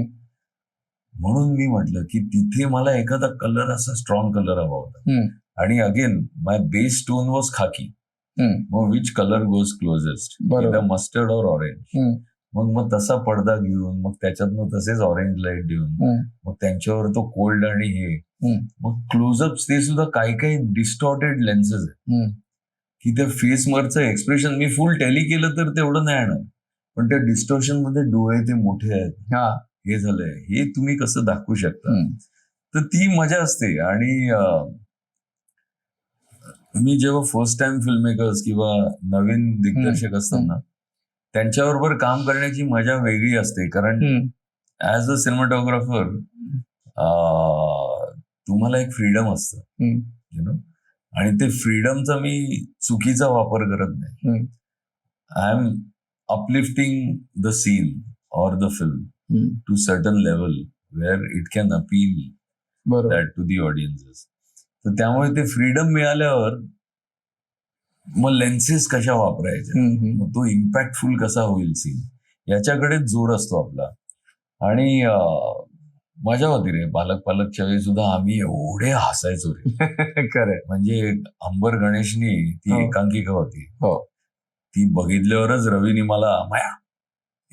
म्हणून मी म्हटलं की तिथे मला एखादा कलर असा स्ट्रॉंग कलर हवा होता. आणि again my base tone was खाकी. मग which colour goes closest, mustard और ऑरेंज. मग तसा पडदा घेऊन, मग त्याच्यातनं तसेच ऑरेंज लाईट देऊन, मग त्यांच्यावर तो कोल्ड आणि हे, मग क्लोजअप्स ते सुद्धा काही डिस्टॉर्टेड लेन्सेस आहेत की त्या फेसवरचं एक्सप्रेशन मी फुल टेली केलं तर तेवढं नाही येणार, पण त्या डिस्टॉर्शन मध्ये डोळे ते मोठे आहेत, हे झालंय, हे तुम्ही कसं दाखवू शकता. तर ती मजा असते. आणि मी जेव्हा फर्स्ट टाइम फिल्म मेकर्स किंवा नवीन दिग्दर्शक असतात ना, त्यांच्याबरोबर काम करण्याची मजा वेगळी असते. कारण ऍज अ सिनेमॅटोग्राफर तुम्हाला एक फ्रीडम असतं, यु नो, आणि ते फ्रीडमचा मी चुकीचा वापर करत नाही. I am uplifting the scene और the film to certain level where it can appeal that to the audiences. तर त्यामुळे ते फ्रीडम मिळाल्यावर मग लेन्सेस कशा वापरायच्या, मग तो इम्पॅक्टफुल कसा होईल सीन, याच्याकडे जोर असतो आपला. आणि मजा होती रे. पालकच्या वेळी सुद्धा आम्ही एवढे हसायचो रे. खरंय. म्हणजे अंबर गणेशनी ती हो. एकांकिका होती. हो. ती बघितल्यावरच रवीनी मला माया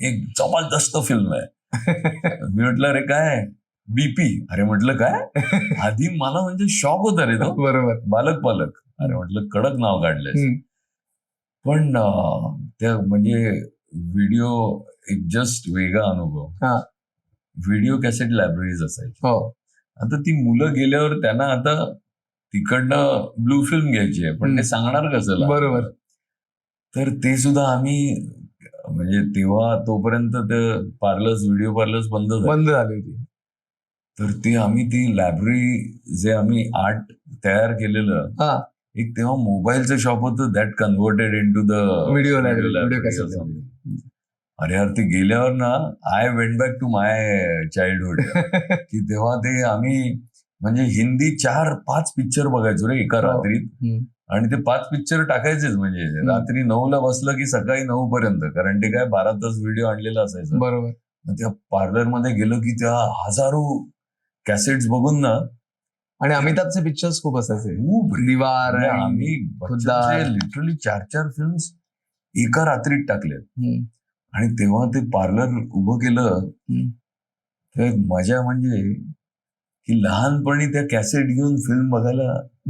एक जबरदस्त फिल्म आहे. मी म्हटलं अरे काय BP. अरे म्हटलं काय आधी मला म्हणजे शॉक होता रे तो. बरोबर. पालक. अरे म्हटलं कडक नाव काढलंय. पण त्या म्हणजे व्हिडिओ एक जस्ट वेगळा अनुभव. हा. व्हिडिओ कॅसेट लायब्ररीज असायची. हो. आता ती मुलं गेल्यावर त्यांना आता तिकडनं ब्लू फिल्म घ्यायची आहे, पण ते सांगणार कसं? बरोबर. तर ते सुद्धा आम्ही म्हणजे तेव्हा तोपर्यंत ते व्हिडिओ पार्लर्स बंद झाली होती. तर ते आम्ही ती लायब्ररी जे आम्ही आर्ट तयार केलेलं, एक तेव्हा मोबाईलचं शॉप होतं that converted into the video अरे यार ते गेल्यावर ना I went back to my childhood. की तेव्हा ते आम्ही म्हणजे हिंदी 4-5 पिक्चर बघायचो रे एका रात्रीत. आणि ते 5 पिक्चर टाकायचेच म्हणजे रात्री 9ला बसलं की सकाळी 9 पर्यंत, कारण ते काय 12 तास व्हिडिओ आणलेला असायचा. बरोबर. मग त्या पार्लरमध्ये गेलो की त्या हजारो कॅसेट्स बघून ना, आणि अमिताभचे पिक्चर्स खूप असायचे. दीवार. आम्ही लिटरली 4 फिल्म्स एका रात्रीत टाकल्यात. आणि तेव्हा ते पार्लर उभं केलं तर मजा म्हणजे की लहानपणी त्या कॅसेट घेऊन फिल्म बघायला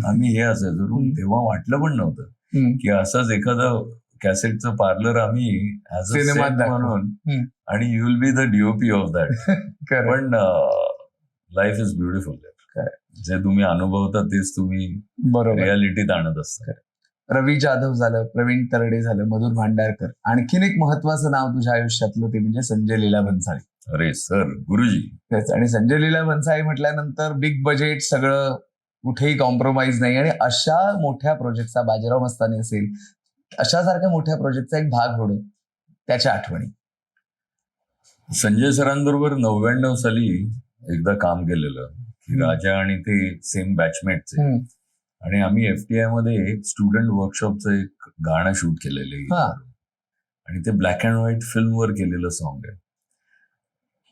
आम्ही हे असायचो. तेव्हा वाटलं पण नव्हतं की असंच एखादं कॅसेटचं पार्लर आम्ही ऍज अ सेट म्हणून, आणि you will be the DOP of that. पण लाईफ इज ब्युटिफुल. जे तुम्ही अनुभवता तेच तुम्ही रियालिटीत आणत असता. रवी जाधव झालं, प्रवीण तरडे झालं, मधुर भांडारकर. आणखीन एक महत्वाचं नाव तुझ्या आयुष्यातलं ते म्हणजे संजय लीला भन्साळी. अरे सर, गुरुजी. आणि संजय लीला भन्साळी म्हटल्यानंतर बिग बजेट, सगळं, कुठेही कॉम्प्रोमाइज नाही. आणि अशा मोठ्या प्रोजेक्टचा, बाजीराव मस्तानी असेल, अशासारख्या मोठ्या प्रोजेक्टचा एक भाग होणं, त्याच्या आठवणी. संजय सरांबरोबर 99 साली एकदा काम केलेलं की राजा आणि ते सेम बॅचमेटचे. आणि आम्ही FTI मध्ये स्टुडंट वर्कशॉपचं एक गाणं शूट केलेलं आणि ते ब्लॅक अँड व्हाईट फिल्मवर केलेलं सॉन्ग आहे.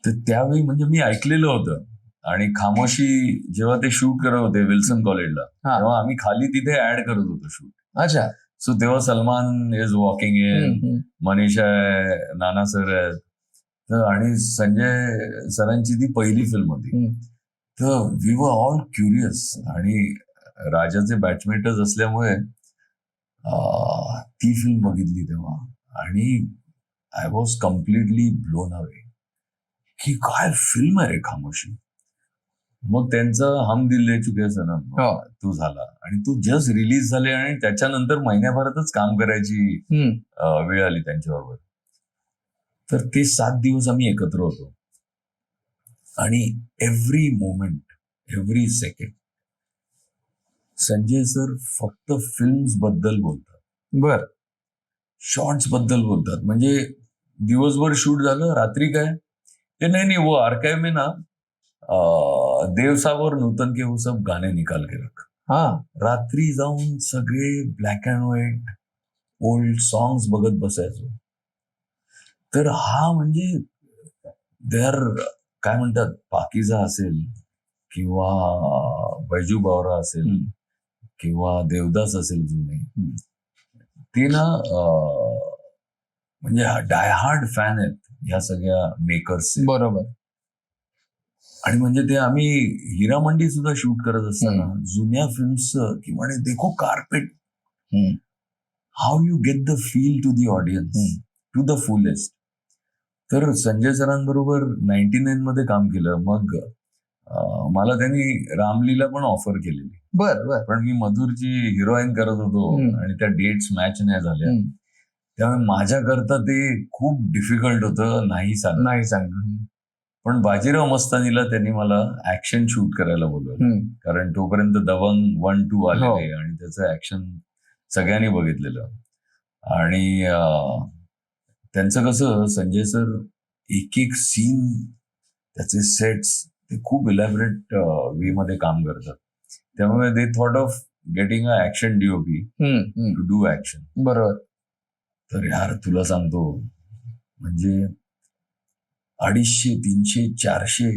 तर त्यावेळी म्हणजे मी ऐकलेलं होतं. आणि खामोशी जेव्हा ते शूट करत होते विल्सन कॉलेजला, तेव्हा आम्ही खाली तिथे ऍड करत होतो शूट. अच्छा. सो तेव्हा Salman is walking in, Manisha आहे, नाना सर आहेत. तर आणि संजय सरांची ती पहिली फिल्म होती. तर वी वर ऑल क्युरियस. आणि राजाचे बॅचमेटच असल्यामुळे ती फिल्म बघितली तेव्हा, आणि I was completely blown away की काय फिल्म आहे रे खामोशी. मग त्यांचा हम दिल दे चुके सनम तो झाला, आणि तो जस्ट रिलीज झाले, आणि त्याच्यानंतर महिन्याभरातच काम करायची वेळ आली त्यांच्याबरोबर. तर ते 7 दिवस आम्ही एकत्र होतो, आणि every moment, every second Sanjay sir फक्त फिल्म्स बद्दल बोलतात. शॉर्ट्स बद्दल बोलतात. म्हणजे दिवसभर शूट झालं, रात्री काय ते नाही वो आर्काइव में ना देवसावर नूतन के वो सब गाणे निकाल के रख. रात्री जाऊन सगळे black and white old songs बघत बसायचो. तर हा म्हणजे देअर काय म्हणतात, पाकीजा असेल किंवा बैजू बावरा असेल किंवा देवदास असेल जुने, ते ना म्हणजे डायहार्ड फॅन आहेत ह्या सगळ्या मेकर्स. बरोबर. आणि म्हणजे ते आम्ही हिरामंडी सुद्धा शूट करत असताना जुन्या फिल्म्सचं किंवा देखो carpet, how you get the feel to the audience to the fullest. तर संजय सरांबरोबर 99 मध्ये काम केलं. मग मला त्यांनी रामलीला पण ऑफर केलेली. पण मी मधुरची हिरोईन करत होतो आणि त्या डेट्स मॅच नाही झाल्या. त्यामुळे माझ्याकरता ते खूप डिफिकल्ट होतं नाही सांगणं. पण बाजीराव मस्तानीला त्यांनी मला ऍक्शन शूट करायला बोलवलं, कारण तोपर्यंत दबंग 1-2 आलेले आणि त्याचं ऍक्शन सगळ्यांनी बघितलेलं. आणि त्यांचं कसं, संजय सर एक एक सीन, त्याचे सेट्स ते खूप इलॅबरेट वे मध्ये काम करतात. त्यामुळे they thought of getting a action DOP to do action. बरोबर. तर यार तुला सांगतो, म्हणजे 250, 300, 400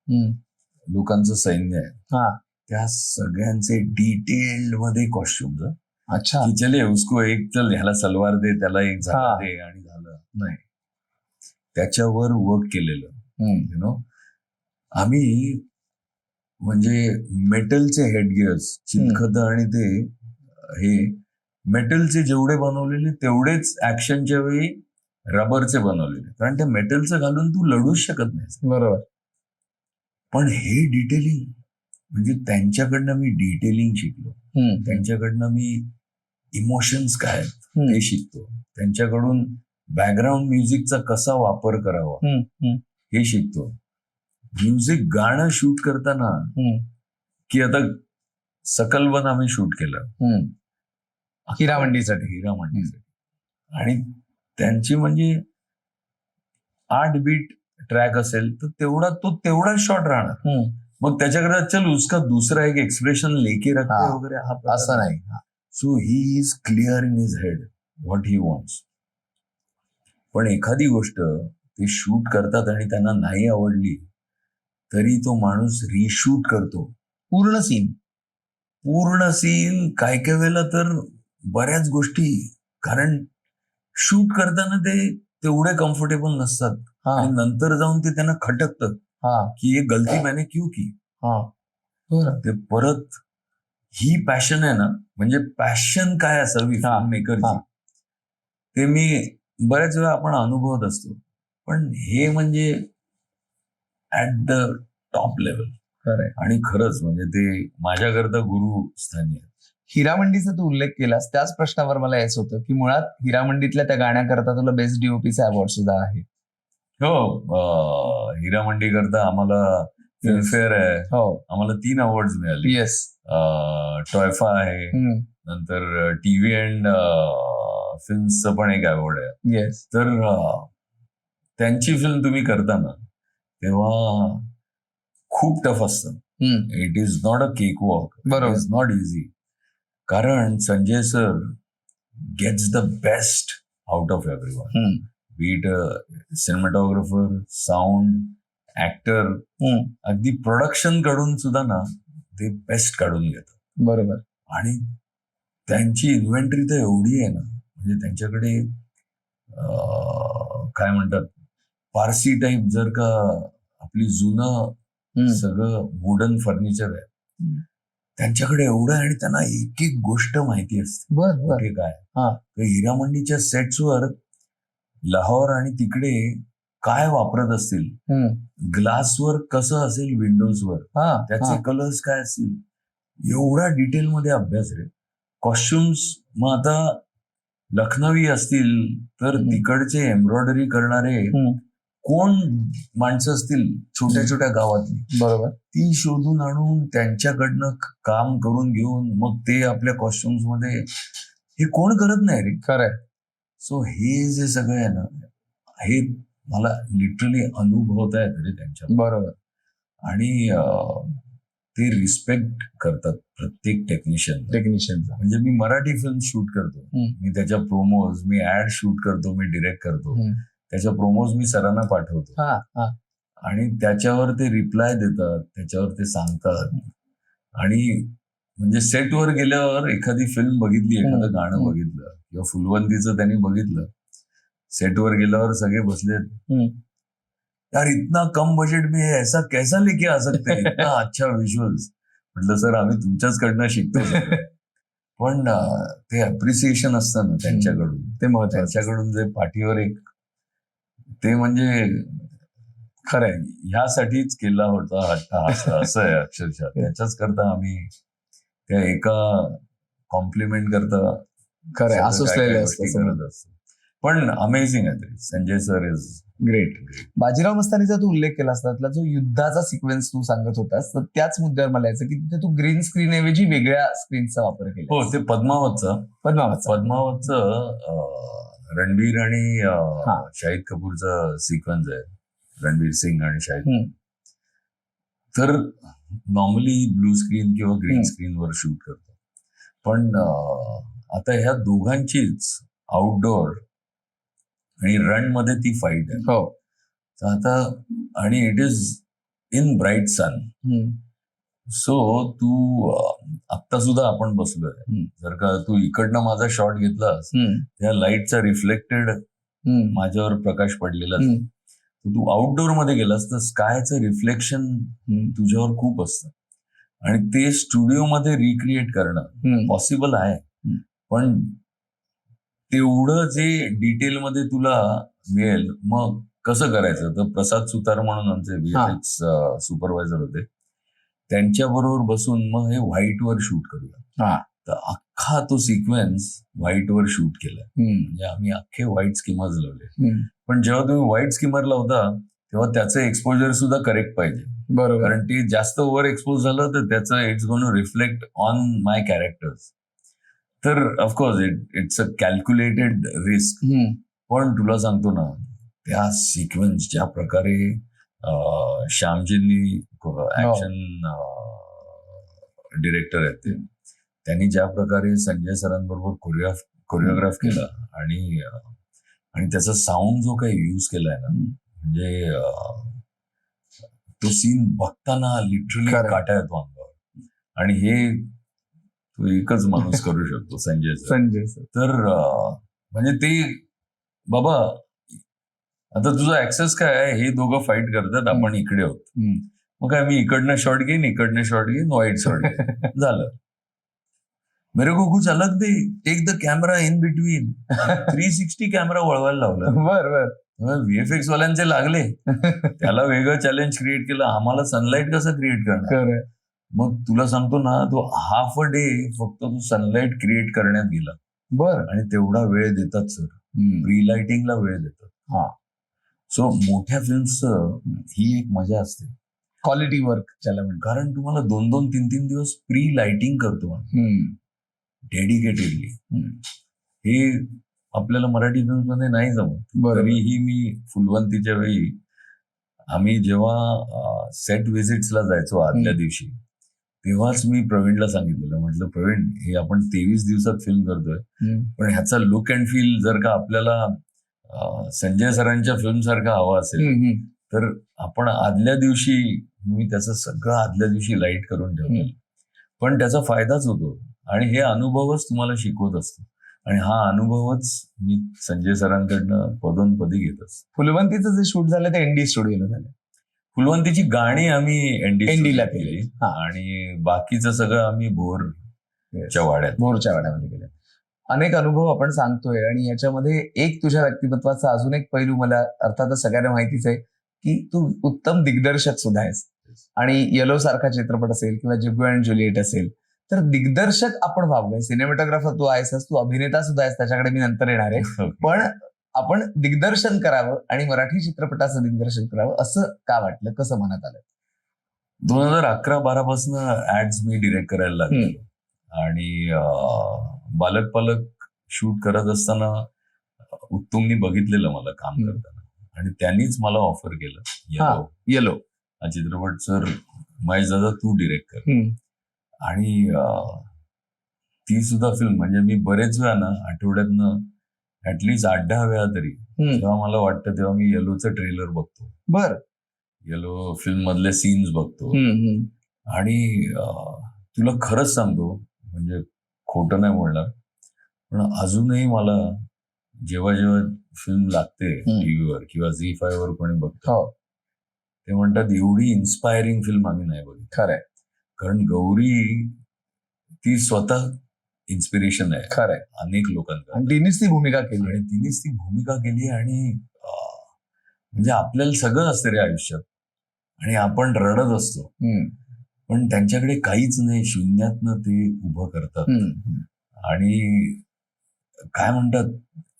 लोकांचं सैन्य हा. आहे, त्या सगळ्यांचे डिटेल्ड मध्ये कॉस्ट्युम्स. अच्छा. की चले उसको एक चल ह्याला सलवार दे, त्याला एक झाला हा. दे आणि झालं नाही. त्याच्यावर वर्क केलेलं यु नो. आम्ही म्हणजे मेटलचे हेडगिअर्स, चिलखत आणि ते हे मेटलचे जेवढे बनवलेले तेवढेच ऍक्शनच्या वेळी रबरचे बनवलेले, कारण त्या मेटलचं घालून तू लढूच शकत नाही. बरोबर. पण हे डिटेलिंग म्हणजे त्यांच्याकडनं मी डिटेलिंग शिकलो. त्यांच्याकडनं मी इमोशन्स काय आहेत ते शिकतो. त्यांच्याकडून बॅकग्राऊंड म्युझिकचा कसा वापर करावा हे शिकतो. म्युझिक गाणं शूट करताना की आता सकलवन आम्ही शूट केलं हिरामंडीसाठी. आणि त्यांची म्हणजे 8 बीट ट्रॅक असेल तर तेवढा शॉट राहणार. मग त्याच्याकडे चल उसका दुसरा एक एक्सप्रेशन लेके रखते वगैरे हा असं नाही. So he is clear in his head what he wants. पण एखादी गोष्ट ते शूट करतात आणि त्यांना नाही आवडली तरी तो माणूस रिशूट करतो पूर्ण सीन. काय काय वेळेला तर बऱ्याच गोष्टी, कारण शूट करताना ते तेवढे कम्फर्टेबल नसतात आणि नंतर जाऊन ते त्यांना खटकतं की ये गलती मैंने क्यों की. ते परत ही पॅशन आहे ना, म्हणजे पॅशन काय असावी फिल्म मेकरची ते मी बऱ्याच वेळा आपण अनुभवत असतो, पण हे म्हणजे ऍट द टॉप लेवल. आणि खरंच म्हणजे ते माझ्याकरता गुरुस्थानी आहे. हिरामंडीचा तू उल्लेख केलास, त्याच प्रश्नावर मला यायचं होतं की मुळात हिरामंडीतल्या त्या गाण्याकरता तुला बेस्ट डीओपीचा अवॉर्ड सुद्धा आहे. हो, हिरामंडी करता आम्हाला फिल्मफेअर आहे. आम्हाला 3 अवॉर्ड मिळाले. येस. टॉयफा आहे, नंतर टीव्ही अँड फिल्मचं पण एक अवॉर्ड आहे. येस. तर त्यांची फिल्म तुम्ही करताना तेव्हा खूप टफ असतं. It is not a cake walk. बरोबर. It is not easy. कारण Sanjay sir gets the best out of everyone. Be it cinematographer, sound, actor, अगदी प्रोडक्शन कडून सुद्धा ना ते बेस्ट काढून घेतात. बरोबर. आणि त्यांची इन्व्हेंटरी तर एवढी आहे ना, म्हणजे त्यांच्याकडे काय म्हणतात पारसी टाईप, जर का आपली जुनं सगळं वुडन फर्निचर आहे त्यांच्याकडे एवढं, आणि त्यांना एक एक गोष्ट माहिती असते. बरं. काय तर हिरामंडीच्या सेट्सवर लाहोर आणि तिकडे काय वापरत असतील, ग्लासवर कसं असेल, विंडोजवर त्याचे कलर्स काय असतील, एवढा डिटेलमध्ये अभ्यास रे. कॉस्ट्युम्स मग आता लखनवी असतील तर तिकडचे एम्ब्रॉयडरी करणारे कोण माणसं असतील छोट्या छोट्या गावातली, बरोबर, ती शोधून आणून त्यांच्याकडनं काम करून घेऊन मग ते आपल्या कॉस्ट्युम्स मध्ये, हे कोण करत नाही रे. खरंय. सो हे जे सगळं आहे ना, हे मला लिटरली अनुभवता येत रे त्यांच्या. बरोबर. आणि ते रिस्पेक्ट करतात प्रत्येक टेक्निशियन. म्हणजे मी मराठी फिल्म शूट करतो, मी त्याच्या प्रोमोज, मी ऍड शूट करतो, मी डिरेक्ट करतो, त्याच्या प्रोमोज मी सरांना पाठवतो आणि त्याच्यावर ते रिप्लाय देतात, त्याच्यावर ते सांगतात. आणि म्हणजे सेटवर गेल्यावर एखादी फिल्म बघितली, एखादं गाणं बघितलं किंवा फुलवंतीचं त्यांनी बघितलं, सेटवर गेल्यावर सगळे बसले, यार इतना कम बजेट में ऐसा कैसा लेके आ सकते हैं, इतना अच्छा विज्युअल्स. म्हटलं सर आम्ही तुमच्याचकडनं शिकतो. पण ते अप्रिसिएशन असतं ना त्यांच्याकडून, ते त्यांच्याकडून जे पाठीवर एक, ते म्हणजे खरंय ह्यासाठीच केला होता हट्टा, असं आहे अक्षरशः. त्याच्याच करता आम्ही त्या एका कॉम्प्लिमेंट करता खरंय गोष्टी करत असतो. पण अमेझिंग आहे ते. Sanjay sir is great. Bajirao मस्तानीचा तू उल्लेख केला असता, जो युद्धाचा सिक्वेन्स तू सांगत होतास, तर त्याच मुद्द्यावर मला यायचं की तिथे तू ग्रीन स्क्रीन ऐवजी वेगळ्या स्क्रीनचा वापर केला. हो, ते पद्मावतचं रणबीर आणि शाहिद कपूरचा सिक्वेन्स आहे, रणबीर सिंग आणि शाहिद. तर नॉर्मली ब्लू स्क्रीन किंवा ग्रीन स्क्रीनवर शूट करतो, पण आता ह्या दोघांचीच आउटडोअर आणि रन मध्ये ती फाईट आहे. हो. आता आणि it is in bright sun. So तू आत्ता सुद्धा आपण बसलोय, जर का तू इकडनं माझा शॉट घेतलास, त्या लाईटचा रिफ्लेक्टेड माझ्यावर प्रकाश पडलेला, तू आउटडोअर मध्ये गेलास तर स्कायचं रिफ्लेक्शन तुझ्यावर खूप असतं आणि ते स्टुडिओ मध्ये रिक्रिएट करणं पॉसिबल आहे. पण तेवढं जे डिटेलमध्ये तुला मिळेल मग कसं करायचं, तर प्रसाद सुतार म्हणून आमचे VFX सुपरवायझर होते, त्यांच्याबरोबर बसून मग हे व्हाईटवर शूट करूया. तर अख्खा तो सिक्वेन्स व्हाईटवर शूट केला. म्हणजे आम्ही अख्खे व्हाईट स्किमर्स लावले. पण जेव्हा तुम्ही व्हाईट स्किमर लावता तेव्हा त्याचं एक्सपोजर सुद्धा करेक्ट पाहिजे. बरोबर. कारण ते जास्त ओव्हर एक्सपोज झालं तर त्याचं it's gonna reflect on my characters. तर of course it's a calculated risk. पण तुला सांगतो ना, त्या सिक्वेन्स ज्या प्रकारे श्यामजींनी ऍक्शन डिरेक्टर आहेत ते, त्यांनी ज्या प्रकारे संजय सरांबरोबर कोरिओग्राफ केला आणि त्याचा साऊंड जो काही यूज केलाय ना, म्हणजे तो सीन बघताना लिटरली काटा येतो अंगावर. आणि हे तो एकच माणूस करू शकतो, संजय सर. तर म्हणजे ते बाबा आता तुझा ऍक्सेस काय आहे, हे दोघं फाईट करतात, आपण इकडे आहोत. मग काय, मी इकडनं शॉट घेईन व्हाईट शॉट घेईन, झालं. मेरे को कुछ अलग दे, take the camera in between. 360 camera वळवायला लावला. बरं. VFX वाल्यांचे लागले, त्याला वेगळं चॅलेंज क्रिएट केलं. आम्हाला सनलाईट कसं क्रिएट करणार. मग तुला सांगतो ना, तो हाफ अ डे फक्त तो सनलाईट क्रिएट करण्यात गेला. बरं. आणि तेवढा वेळ देतात सर, प्री लाइटिंगला वेळ देतात. सो मोठ्या फिल्म्सचं ही एक मजा असते, क्वालिटी वर्क ज्याला म्हणतात. कारण तुम्हाला 2-2, 3-3 दिवस प्री लाइटिंग करतो डेडिकेटेडली. हे आपल्याला मराठी फिल्म मध्ये नाही जमत. तरीही मी फुलवंतीच्या वेळी आम्ही जेव्हा सेट व्हिजिट्सला जायचो आदल्या दिवशी, तेव्हाच मी प्रवीणला सांगितलेलं, म्हटलं प्रवीण, हे आपण 23 दिवसात फिल्म करतोय, पण ह्याचा लुक अँड फील जर का आपल्याला संजय सरांच्या फिल्म सारखा हवा असेल तर आपण आदल्या दिवशी, मी त्याचं सगळं आदल्या दिवशी लाईट करून ठेवलेलं. पण त्याचा फायदाच होतो आणि हे अनुभवच तुम्हाला शिकवत असतो. आणि हा अनुभवच मी संजय सरांकडनं पदोनपदी घेत असतो. फुलवंतीचं जे शूट झालं ते ND स्टुडिओला झालं. फुलवंतीची गाणी आम्ही ND ला केली आणि बाकीचं सगळं आम्ही भोरच्या वाड्यामध्ये केलं. अनेक अनुभव आपण सांगतोय आणि याच्यामध्ये एक तुझ्या व्यक्तिमत्वाचा अजून एक पैलू मला अर्थातच सगळ्यांना माहितीच आहे की तू उत्तम दिग्दर्शक सुद्धा आहेस. आणि येलो सारखा चित्रपट असेल किंवा जिगो अँड ज्युलिएट असेल तर दिग्दर्शक आपण व्हावं. सिनेमॅटोग्राफर तू आहेस, तू अभिनेता सुद्धा आहेस, त्याच्याकडे मी नंतर येणार आहे. पण आपण दिग्दर्शन करावं आणि मराठी चित्रपटाचं दिग्दर्शन करावं असं का वाटलं, कसं मनात आलं? 2011-12 पासून ऍड्स मी डिरेक्ट करायला लागलो आणि बालक पालक शूट करत असताना उत्तुंगनी बघितलेलं मला काम करताना आणि त्यांनीच मला ऑफर केलं येलो हा चित्रपट, सर महेश दादा तू डिरेक्ट कर. आणि ती सुद्धा फिल्म म्हणजे मी बरेच वेळा ना, आठवड्यातनं ऍटलिस्ट 8-10 वेळा तरी, जेव्हा मला वाटतं तेव्हा मी येलोचं ट्रेलर बघतो. बरं. येलो फिल्म मधले सीन्स बघतो. आणि तुला खरंच सांगतो, म्हणजे खोटं नाही बोलणार, पण अजूनही मला जेव्हा जेव्हा फिल्म लागते टीव्हीवर किंवा ZEE5 वर कोणी बघतो, ते म्हणतात एवढी इन्स्पायरिंग फिल्म आम्ही नाही बघितली. खरंय. कारण गौरी ती स्वतः इन्स्पिरेशन आहे. खरंय. अनेक लोकांना तिनेच ती भूमिका केली आणि म्हणजे आपल्याला सगळं असतं रे आयुष्यात आणि आपण रडत असतो, पण त्यांच्याकडे काहीच नाही, शून्यातनं ते उभं करतात आणि काय म्हणतात,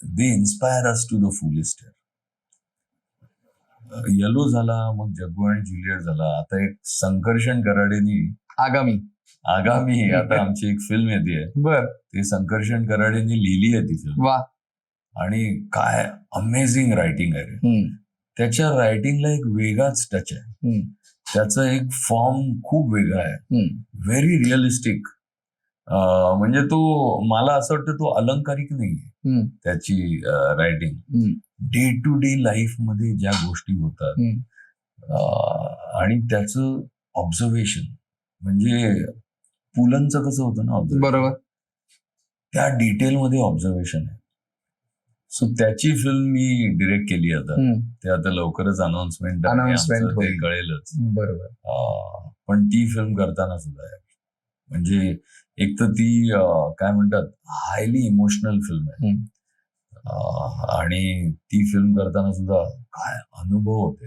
they inspire us to the fullest. Yellow झाला, मग जग्गू आणि ज्युलिएट झाला, आता एक संकर्षण कराडेनी आगामी आता आमची एक फिल्म येते. ते संकर्षण कराडेनी लिहिली आहे ती फिल्म. आणि काय अमेझिंग रायटिंग आहे रे. त्याच्या रायटिंगला एक वेगळाच टच आहे, त्याचा एक फॉर्म खूप वेगळा आहे, व्हेरी रिअलिस्टिक. म्हणजे तो मला असं वाटतं तो अलंकारिक नाहीये त्याची writing. Day to day life मध्ये ज्या गोष्टी होतात आणि त्याचं ऑब्झर्वेशन म्हणजे पुलंचं कसं होतं ना observation, बरोबर. त्या डिटेलमध्ये ऑब्झर्वेशन आहे. सो त्याची फिल्म मी डिरेक्ट केली आता. ते आता लवकरच अनाउन्समेंट Announcement ते होईल. कळेलच. बरोबर. पण ती फिल्म करताना सुद्धा म्हणजे एक तर ती काय म्हणतात हायली इमोशनल फिल्म आहे. आणि ती फिल्म करताना सुद्धा काय अनुभव होते.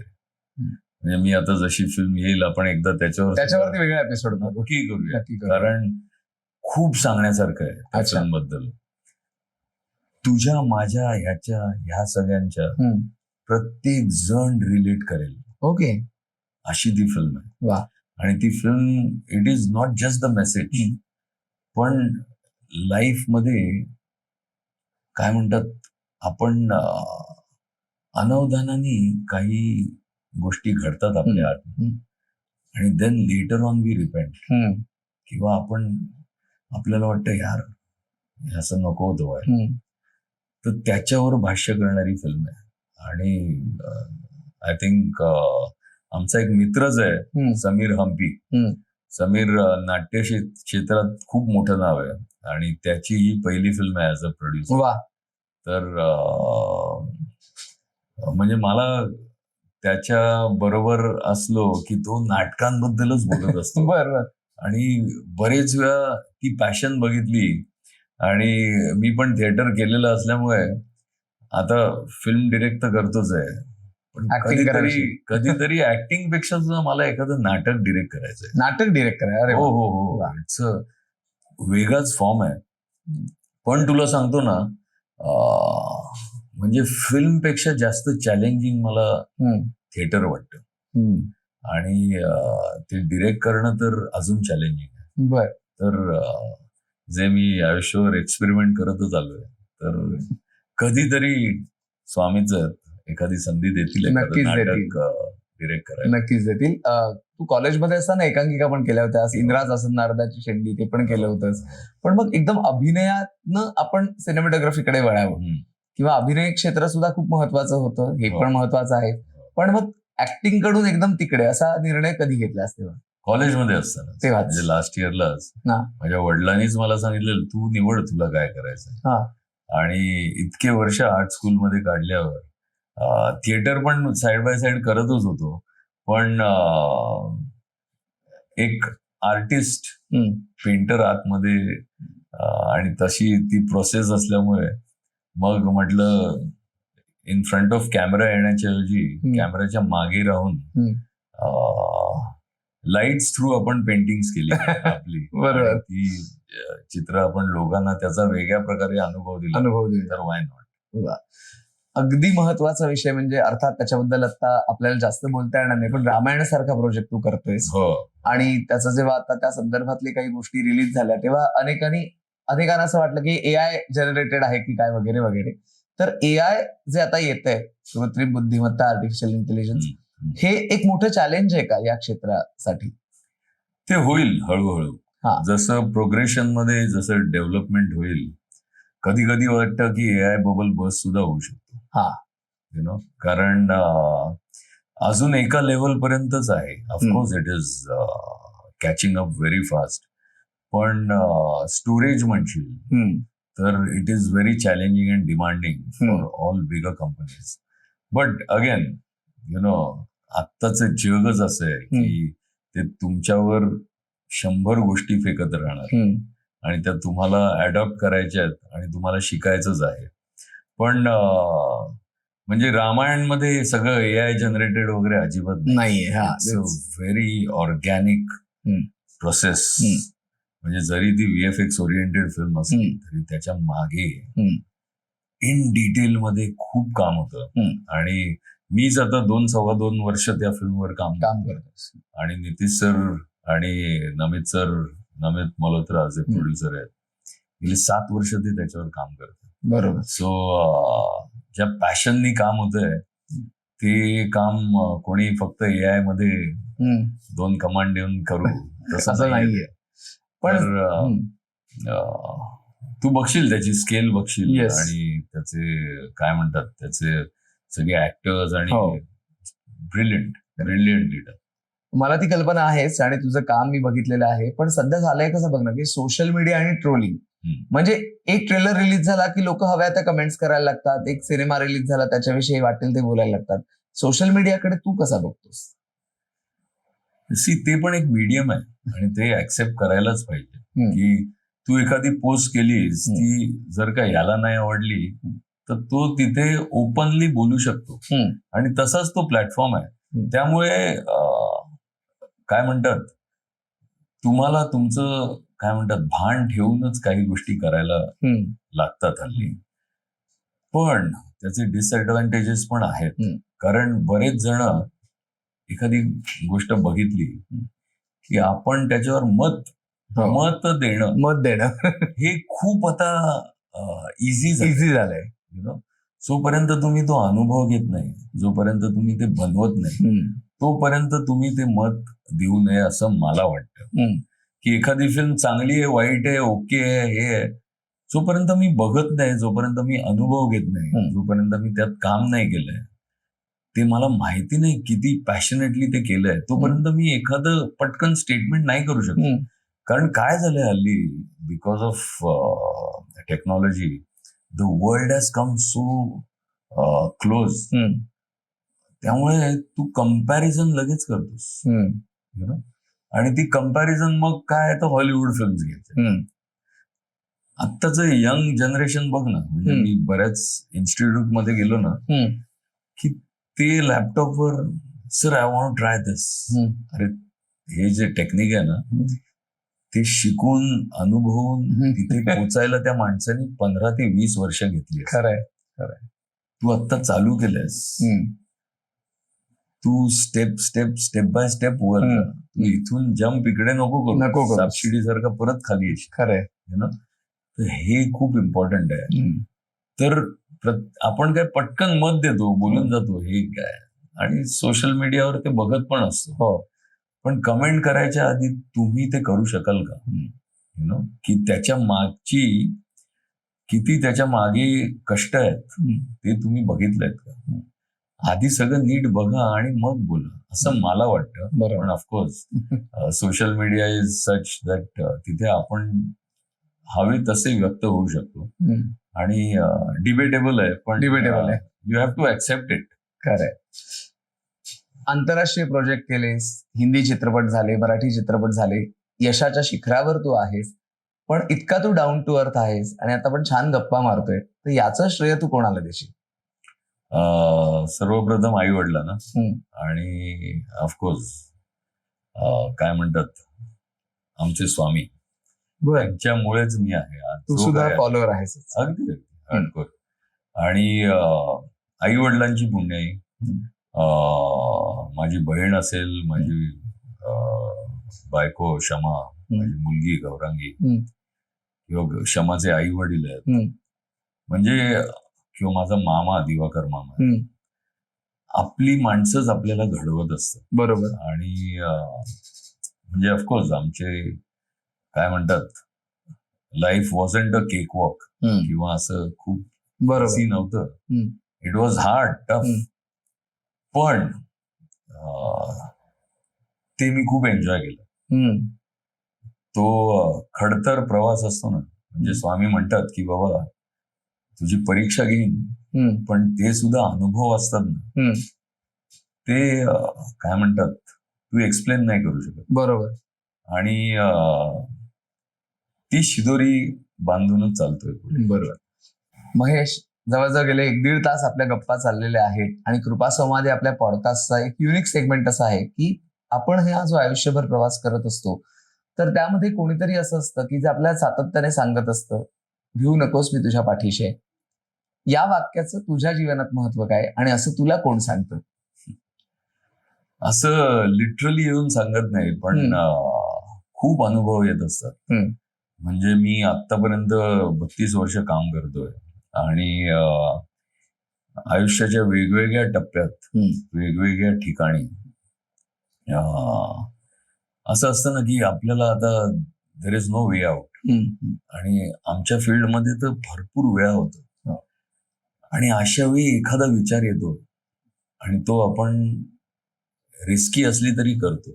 म्हणजे मी आता जशी फिल्म येईल आपण एकदा त्याच्यावरती वेगळा एपिसोड नक्की करूया, कारण खूप सांगण्यासारखं आहे त्या अच्छा. फिल्म बद्दल. तुझ्या माझ्या ह्या सगळ्यांच्या प्रत्येक जण रिलेट करेल ओके अशी ती फिल्म आहे. वा. आणि ती film it is not just the message, पण लाईफ मध्ये काय म्हणतात आपण अनवधानाने काही गोष्टी घडतात आपल्या आत, आणि then later on we repent, किंवा आपल्याला वाटतं यार असं नको होतं व्हायला. तर त्याच्यावर भाष्य करणारी फिल्म आहे. आणि आय थिंक आमचा एक मित्रच आहे समीर हम्पी. समीर नाट्य क्षेत्रात खूप मोठं नाव आहे आणि त्याची ही पहिली फिल्म आहे ऍज अ प्रोड्युसर. तर म्हणजे मला त्याच्या बरोबर असलो की तो नाटकांबद्दलच बोलत असतो. बरोबर. आणि बरेच वेळा ती पॅशन बघितली, आणि मी पण थिएटर केलेलं असल्यामुळे आता फिल्म डिरेक्ट तर करतोच आहे, पण कधीतरी ऍक्टिंग पेक्षा सुद्धा मला एखादं नाटक डिरेक्ट करायचंय. नाटक डिरेक्ट करायचं. हो हो हो, इट्स अ वेगळाच फॉर्म आहे. पण तुला सांगतो ना, म्हणजे फिल्म पेक्षा जास्त चॅलेंजिंग मला थिएटर वाटतं. आणि ते डिरेक्ट करणं तर अजून चॅलेंजिंग आहे. बर. तर जे मी आयुष्यावर एक्सपेरिमेंट करतच आलोय, तर कधीतरी स्वामीच एखादी संधी देतील, नक्कीच नाटक डिरेक्ट करायला. नक्कीच देतील. तू कॉलेजमध्ये असताना एकांकिका पण केल्या होत्या, इंद्राज असं नारदाची शेंडी ते पण केलं होतंस. पण मग एकदम अभिनयातनं आपण सिनेमॅटोग्राफीकडे वळावं, किंवा अभिनय क्षेत्र सुद्धा खूप महत्वाचं होतं, हे पण महत्वाचं आहे. पण मग ऍक्टिंग कडून एकदम तिकडे असा निर्णय कधी घेतला असते? कॉलेजमध्ये असताना, तेव्हा म्हणजे लास्ट इयरलाच माझ्या वडिलांनीच मला सांगितलेलं तू निवड तुला काय करायचं. आणि इतके वर्ष आर्ट स्कूलमध्ये काढल्यावर थिएटर पण साइड बाय साइड करतच होतो, पण एक आर्टिस्ट पेंटर आतमध्ये, आणि तशी ती प्रोसेस असल्यामुळे मग म्हटलं इन फ्रंट ऑफ कॅमेरा येण्याच्या ऐवजी कॅमेराच्या मागे राहून लाईट्स थ्रू आपण पेंटिंग्स केली आपली. बरोबर. ती चित्र आपण लोकांना त्याचा वेगळ्या प्रकारे अनुभव दिला, तर वाय नॉट. अगदी महत्वाचा विषय म्हणजे, अर्थात त्याच्याबद्दल आता आपल्याला जास्त बोलता येणार नाही, पण रामायण सारखा प्रोजेक्ट तू करतोयस. आणि त्याचं जेव्हा आता त्या संदर्भातली काही गोष्टी रिलीज झाल्या तेव्हा अनेकांना असं वाटलं की एआय जनरेटेड आहे की काय वगैरे वगैरे. तर एआय जे आता येत आहे, कृत्रिम बुद्धिमत्ता, आर्टिफिशियल इंटेलिजन्स, हे एक मोठं चॅलेंज आहे का या क्षेत्रासाठी? ते होईल हळूहळू, जसं प्रोग्रेशन मध्ये जसं डेव्हलपमेंट होईल. कधी कधी वाटतं की एआय बबल बस सुद्धा होऊ शकतो. कारण अजून एका लेवल पर्यंतच आहे. Of course it is catching up very fast. पण स्टोरेज म्हणशील तर it is very challenging and demanding for all bigger companies. But again आत्ताचं जगच असं आहे की ते तुमच्यावर 100 गोष्टी फेकत राहणार, आणि त्या तुम्हाला अडॉप्ट करायच्या आहेत आणि तुम्हाला शिकायचंच आहे. पण म्हणजे रामायणमध्ये सगळं एआय जनरेटेड वगैरे अजिबात नाहीये. It's a very organic process. म्हणजे जरी ती VFX ओरिएंटेड फिल्म असली तरी त्याच्या मागे इन डिटेल मध्ये खूप काम होतं. आणि मीच आता 2-2.25 वर्ष त्या फिल्मवर काम करतो. आणि नितीश सर आणि नमित मल्होत्रा जे प्रोड्युसर आहेत, गेली 7 वर्ष ते त्याच्यावर काम करतात. बरोबर. सो ज्या पॅशननी काम होतंय ते काम कोणी फक्त एआय मध्ये 2 कमांड देऊन करू तसं नाहीये. पण तू बघशील त्याची स्केल बघशील, आणि त्याचे काय म्हणतात त्याचे सगळे ऍक्टर्स आणि ब्रिलियंट लीडर. मला ती कल्पना आहेच आणि तुझं काम मी बघितलेलं आहे. पण सध्या झालंय कसं बघ ना, की सोशल मीडिया आणि ट्रोलिंग म्हणजे एक ट्रेलर रिलीज झाला की लोक हव्या त्या कमेंट्स करायला लागतात. एक सिनेमा रिलीज झाला त्याच्याविषयी वाटेल ते बोलायला लागतात. सोशल मीडियाकडे तू कसा बघतोस? ते पण एक मीडियम आहे आणि ते ऍक्सेप्ट करायलाच पाहिजे की तू एखादी पोस्ट केलीस ती जर का याला नाही आवडली तर तो तिथे ओपनली बोलू शकतो आणि तसाच तो प्लॅटफॉर्म आहे. त्यामुळे काय म्हणतात, तुम्हाला तुमचं काय म्हणतात भान ठेवूनच काही गोष्टी करायला लागतात हल्ली. पण त्याचे डिसएडव्हान्टेजेस पण आहेत. कारण बरेच जण एखादी गोष्ट बघितली की आपण त्याच्यावर मत देणं हे खूप आता इझी झालंय. जोपर्यंत तुम्ही तो अनुभव घेत नाही, जोपर्यंत तुम्ही ते बनवत नाही, तोपर्यंत तुम्ही ते मत देऊ नये असं मला वाटतं. की एखादी फिल्म चांगली आहे, वाईट आहे, ओके आहे, हे आहे, जोपर्यंत मी बघत नाही, जोपर्यंत मी अनुभव घेत नाही, जोपर्यंत मी त्यात काम नाही केलंय, ते मला माहिती नाही किती पॅशनेटली ते केलंय, तोपर्यंत मी एखादं पटकन स्टेटमेंट नाही करू शकत. कारण काय झालंय हल्ली, because of technology the world has come so close. त्यामुळे तू कंपॅरिझन लगेच करतोस आणि ती कंपॅरिझन मग काय तर हॉलिवूड फिल्म्स घ्यायचे. आत्ताचं यंग जनरेशन बघ ना, म्हणजे मी बऱ्याच इन्स्टिट्यूट मध्ये गेलो ना की ते लॅपटॉपवर सर आय वॉन्ट ट्राय दिस. अरे हे जे टेक्निक आहे ना ते शिकून अनुभवून तिथे पोचायला त्या माणसाने 15 ते 20 वर्ष घेतली. खरंय. तू आत्ता चालू केलंयस, तू स्टेप बाय स्टेप वर तू इथून जम्प इकडे नको करू, सबसिडी सारखा परत खाली येशील. खरंय ना. तर हे खूप इम्पॉर्टंट आहे. तर आपण काय पटकन मत देतो, बोलून जातो हे काय, आणि सोशल मीडियावर ते बघत पण असतो. पण कमेंट करायच्या आधी तुम्ही ते करू शकाल का? की त्याच्या मागची किती त्याच्या मागे कष्ट आहेत ते तुम्ही बघितलेत का? आधी सगळं नीट बघा आणि मग बोला असं मला वाटतं. पण of course social media is such that तिथे आपण हवे तसे व्यक्त होऊ शकतो आणि डिबेटेबल आहे, पण you have to accept it. खरंय. आंतरराष्ट्रीय प्रोजेक्ट केलेस, हिंदी चित्रपट झाले, मराठी चित्रपट झाले, यशाच्या शिखरावर तू आहेस, पण इतका तू डाऊन टू अर्थ आहेस आणि आता पण छान गप्पा मारतोय, तर याचं श्रेय तू कोणाला देशील? सर्वप्रथम आई वडिलांना आणि ऑफकोर्स काय म्हणतात आमचे स्वामी, त्यांच्यामुळेच मी आहे. तू सुद्धा फॉलोअर आहेस. अगदी हardcore. आणि आई वडिलांची पुण्याई, माझी बहीण असेल, माझी बायको शमा, माझी मुलगी गौरांगी, किंवा शमाचे आई वडील आहेत, म्हणजे किंवा माझा मामा दिवाकर मामा. आपली माणसंच आपल्याला घडवत असतात. बरोबर. आणि म्हणजे ऑफकोर्स आमचे काय म्हणतात, लाईफ वॉजंट अ केक वॉक किंवा असं खूप इझी नव्हतं. इट वॉज हार्ड, टफ, पण ते मी खूप एन्जॉय केलं. तो खडतर प्रवास असतो ना, म्हणजे स्वामी म्हणतात की बाबा तुझी परीक्षा घेईन, पण ते सुद्धा अनुभव असतात ना, ते काय म्हणतात तू एक्सप्लेन नाही करू शकत. बरोबर. आणि ती शिदोरी बांधूनच चालतोय पुढे. बरोबर. महेश, जवळजवळ गेले 1-1.5 तास आपल्या गप्पा चाललेल्या आहेत आणि कृपा संवाद आपल्या पॉडकास्टचा एक युनिक सेगमेंट असा आहे की आपण हा जो आयुष्यभर प्रवास करत असतो तर त्यामध्ये कोणीतरी असं असतं की जे आपल्याला सातत्याने सांगत असतं, भिवू नकोस, मी तुझ्या पाठीशी आहे. या वाक्याचं तुझ्या जीवनात महत्व काय आणि असं तुला कोण सांगतं? असं लिटरली येऊन सांगत नाही, पण खूप अनुभव येत असतात. म्हणजे मी आतापर्यंत 32 वर्ष काम करतोय आणि आयुष्याच्या वेगवेगळ्या टप्प्यात, वेगवेगळ्या ठिकाणी असं असतं ना की आपल्याला आता there is no way out. आणि आमच्या फील्डमध्ये तर भरपूर वेळा होतो आणि अशा वेळी एखादा विचार येतो आणि तो आपण रिस्की असली तरी करतो.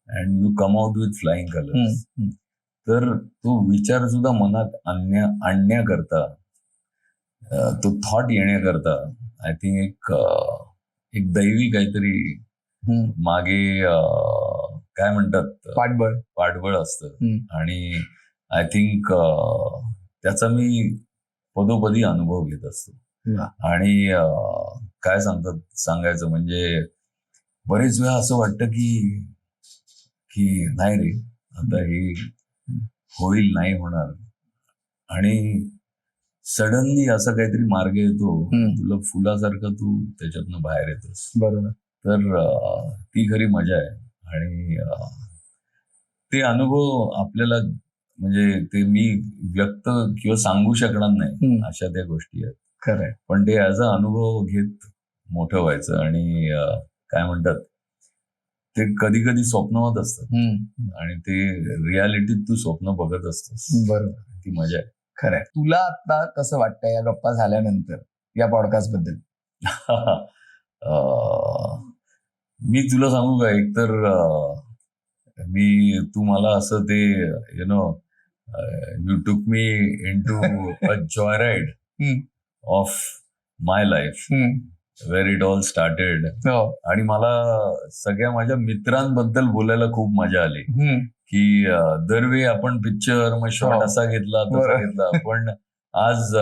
And you come out with flying colours. तर तो विचार सुद्धा मनात आणण्याकरता, तो थॉट येण्याकरता आय थिंक एक दैवी काहीतरी मागे काय म्हणतात पाठबळ असतं. आणि आय थिंक त्याचा मी पदोपदी अनुभव घेत असतो. आणि काय सांगायचं म्हणजे बरेच वेळा असं वाटतं की नाही रे, आता हे होईल, नाही होणार. आणि सडनली असा काहीतरी मार्ग येतो, तुला फुलासारखं तू त्याच्यातनं बाहेर येतोस. बरोबर. तर ती खरी मजा आहे. आणि ते अनुभव आपल्याला म्हणजे ते मी व्यक्त किंवा सांगू शकणार नाही, अशा त्या गोष्टी आहेत. खरंय. पण ते ॲज अ अनुभव घेत मोठं व्हायचं. आणि काय म्हणतात, ते कधी कधी स्वप्नवत असतात आणि ते रियालिटीत तू स्वप्न बघत असतोस. बरोबर. ती मजा आहे. खरंय. तुला आता कसं वाटतंय या गप्पा झाल्यानंतर या पॉडकास्ट बद्दल? मी तुला सांगू का, एकतर तू मला असं ते you took me into a joy ride of my life, where it all started. आणि मला सगळ्या माझ्या मित्रांबद्दल बोलायला खूप मजा आली की दरवेळी आपण पिक्चर मग शॉट असा घेतला तसा घेतला, पण आज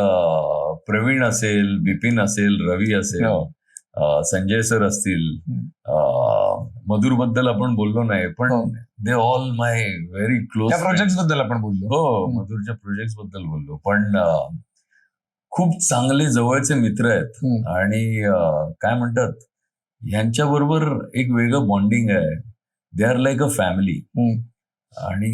प्रवीण असेल, बिपिन असेल, रवी असेल, संजय सर असतील, मधुर बद्दल आपण बोललो नाही, पण they all my very close. Project बद्दल आपण बोललो. हो, मधुरच्या प्रोजेक्ट बद्दल बोललो. पण खूप चांगले जवळचे मित्र आहेत. आणि काय म्हणतात, यांच्याबरोबर एक वेगळं बॉन्डिंग आहे. They are like a family. आणि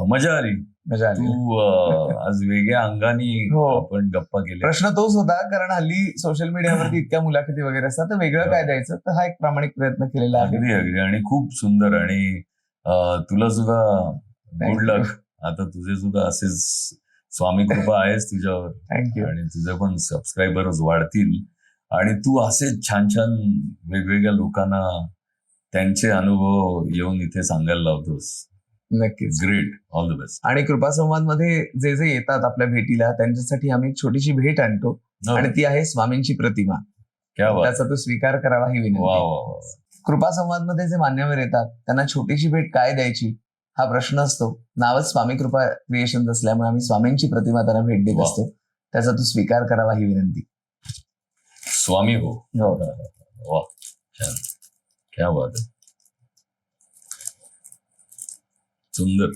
मजा आली. तू आज वेगळ्या अंगाने आपण गप्पा केल्या. प्रश्न तोच होता, कारण हल्ली सोशल मीडियावरती इतक्या मुलाखती वगैरे असतात, तर वेगळं काय द्यायचं, तर हा एक प्रामाणिक प्रयत्न केलेला आहे. अगदी. आणि खूप सुंदर. आणि तुला सुद्धा गुड लक. आता तुझे सुद्धा असेच स्वामी कृपा आहेच तुझ्यावर. थँक्यू. आणि तुझे पण सबस्क्रायबर्स वाढतील आणि तू असेच छान छान वेगवेगळ्या लोकांना त्यांचे अनुभव येऊन इथे सांगायला लावतोस. नक्कीच. ग्रेट. All the best. आणि कृपा संवाद मध्ये जे जे येतात आपल्या भेटीला, त्यांच्यासाठी आम्ही एक छोटीशी भेट आणतो आणि ती आहे स्वामींची प्रतिमा. त्याचा तो स्वीकार करावा ही विनंती. कृपा संवाद मध्ये जे मान्यवर येतात त्यांना छोटीशी भेट काय द्यायची हा प्रश्न असतो. नावच स्वामी कृपा क्रिएशन असल्यामुळे आम्ही स्वामींची प्रतिमा त्यांना भेट देत असतो. त्याचा तो स्वीकार करावा ही विनंती. स्वामी हो. वा, छान. क्या बात आहे. सुंदर.